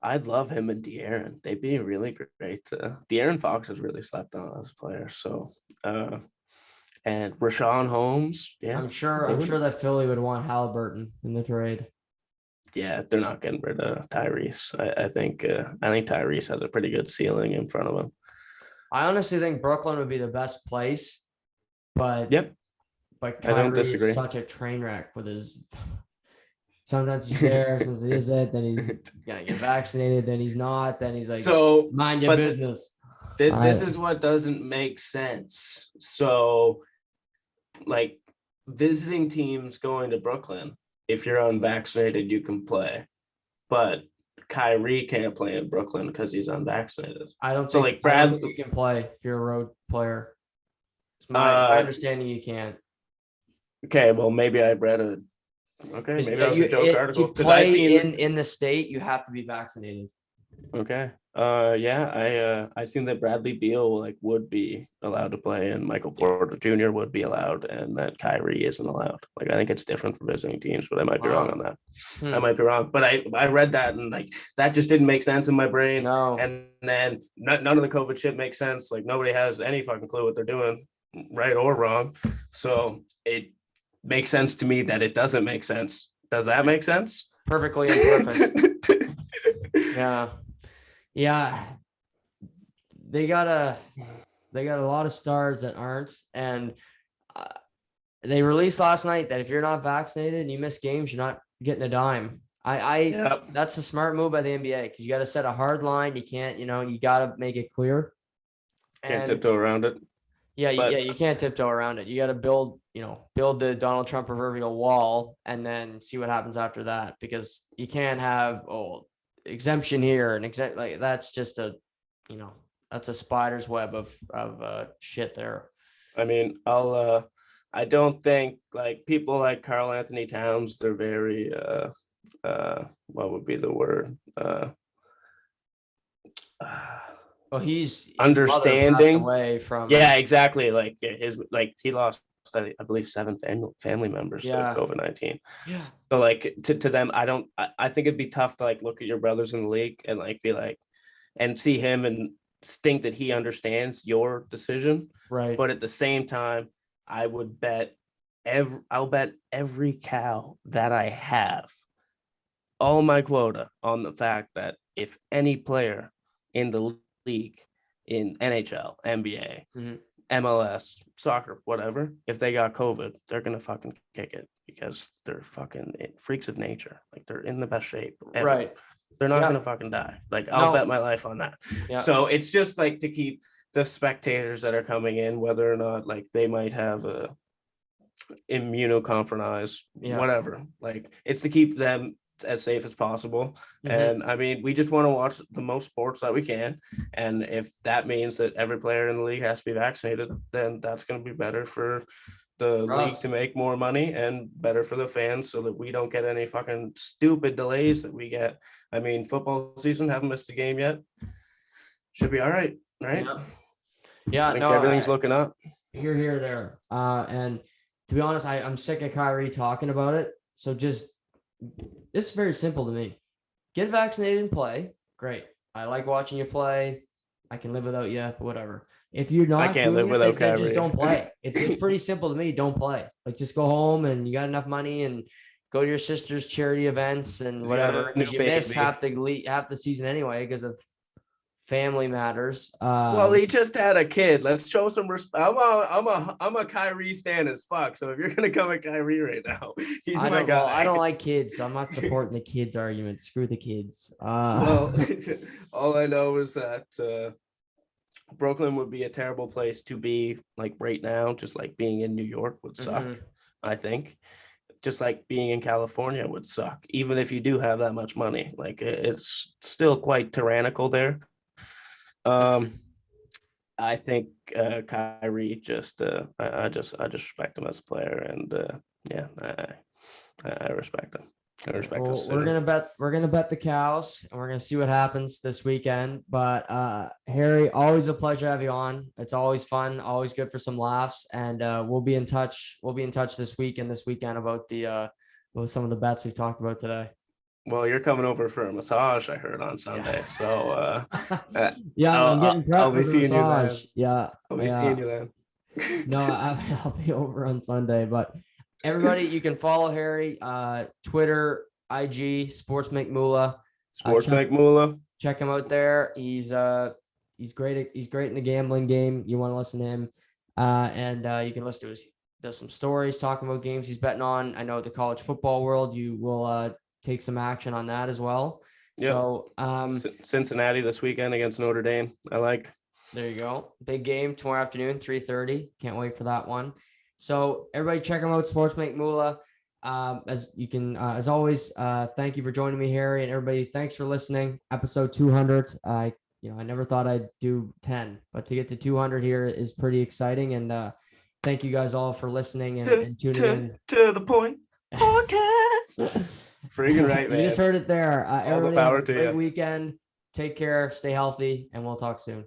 I'd love him and De'Aaron. They'd be really great. De'Aaron Fox has really slept on as a player. So, and Rashawn Holmes. Yeah, I'm sure that Philly would want Halliburton in the trade. Yeah, they're not getting rid of Tyrese. I think Tyrese has a pretty good ceiling in front of him. I honestly think Brooklyn would be the best place, but But Kyrie, I don't disagree. Is such a train wreck with his. Sometimes he's there, sometimes he isn't. Then he's gonna get vaccinated. Then he's not. Then he's like, so mind your business. This is what doesn't make sense. So, like, visiting teams going to Brooklyn, if you're unvaccinated, you can play, but Kyrie can't play in Brooklyn because he's unvaccinated. I don't think you can play if you're a road player. It's my understanding you can't. Okay, well, maybe I read it. Okay, maybe that was a joke article. To play in the state, you have to be vaccinated. Okay. I seen that Bradley Beal would be allowed to play, and Michael Porter Jr. would be allowed, and that Kyrie isn't allowed. I think it's different for visiting teams, but I might be wrong on that. I might be wrong, but I read that and that just didn't make sense in my brain. No. And then none of the COVID shit makes sense. Nobody has any fucking clue what they're doing, right or wrong. So it makes sense to me that it doesn't make sense. Does that make sense? Perfectly imperfect. Yeah. They got a lot of stars that aren't, and they released last night that if you're not vaccinated and you miss games, you're not getting a dime. That's a smart move by the NBA, because you got to set a hard line. You can't, you got to make it clear. Can't tiptoe around it. You can't tiptoe around it. You got to build the Donald Trump proverbial wall and then see what happens after that, because you can't have exemption here and that's just that's a spider's web of shit there. I mean, I don't think like people like Karl Anthony Towns, they're very what would be the word? Well, his understanding. mother passed away from. Yeah, exactly. Like he lost, I believe, 7 family members to Yeah. COVID-19. Yeah. So like to them, I think it'd be tough to like look at your brothers in the league and like be like, and see him and think that he understands your decision. Right. But at the same time, I'll bet every cow that I have, all my quota, on the fact that if any player in the league, in NHL, NBA, MLS, soccer, whatever, if they got COVID, they're gonna fucking kick it because they're fucking freaks of nature. Like they're in the best shape ever. Right. They're not gonna fucking die. Like I'll bet my life on that. Yeah. So it's just like to keep the spectators that are coming in, whether or not like they might have a immunocompromised, whatever. Like it's to keep them as safe as possible. And I mean, we just want to watch the most sports that we can. And if that means that every player in the league has to be vaccinated, then that's going to be better for the league to make more money and better for the fans so that we don't get any fucking stupid delays that we get. I mean, football season, haven't missed a game yet. Should be all right, right? Yeah, everything's looking up. Here, there. And to be honest, I'm sick of Kyrie talking about it. So just, it's very simple to me. Get vaccinated and play. Great. I like watching you play. I can live without you, whatever. If you're not, I can't live without Kyrie. Just don't play. It's pretty simple to me. Don't play. Like just go home and you got enough money and go to your sister's charity events and whatever. Because you miss half the season anyway because of family matters. Well, he just had a kid. Let's show some respect. I'm a Kyrie stan as fuck. So if you're gonna come at Kyrie right now, he's my guy. Well, I don't like kids, so I'm not supporting the kids argument. Screw the kids. Well, all I know is that Brooklyn would be a terrible place to be like right now. Just like being in New York would suck. I think. Just like being in California would suck, even if you do have that much money. Like it's still quite tyrannical there. I think Kyrie just I just respect him as a player, and I respect him. I respect him. We're gonna bet the cows, and we're gonna see what happens this weekend. But Harri, always a pleasure to have you on. It's always fun, always good for some laughs, and we'll be in touch. We'll be in touch this week and this weekend about with some of the bets we talked about today. Well, you're coming over for a massage, I heard, on Sunday. So yeah, I'm getting prepped for the massage. I'll be seeing you then. No, I'll be over on Sunday. But everybody, you can follow Harri, Twitter, IG, Sports McMula. Check him out there. He's great. He's great in the gambling game. You want to listen to him, and you can listen to his. Does some stories talking about games he's betting on. I know the college football world. You will take some action on that as well. Yep. So Cincinnati this weekend against Notre Dame. There you go. Big game tomorrow afternoon, 3:30. Can't wait for that one. So everybody check them out, Sports McMula. As you can, as always, thank you for joining me, Harri, and everybody. Thanks for listening. Episode 200. I never thought I'd do 10, but to get to 200 here is pretty exciting. And thank you guys all for listening and tuning in. To the point podcast. Freaking right, man. You just heard it there. All the power to you. Great weekend. Take care. Stay healthy, and we'll talk soon.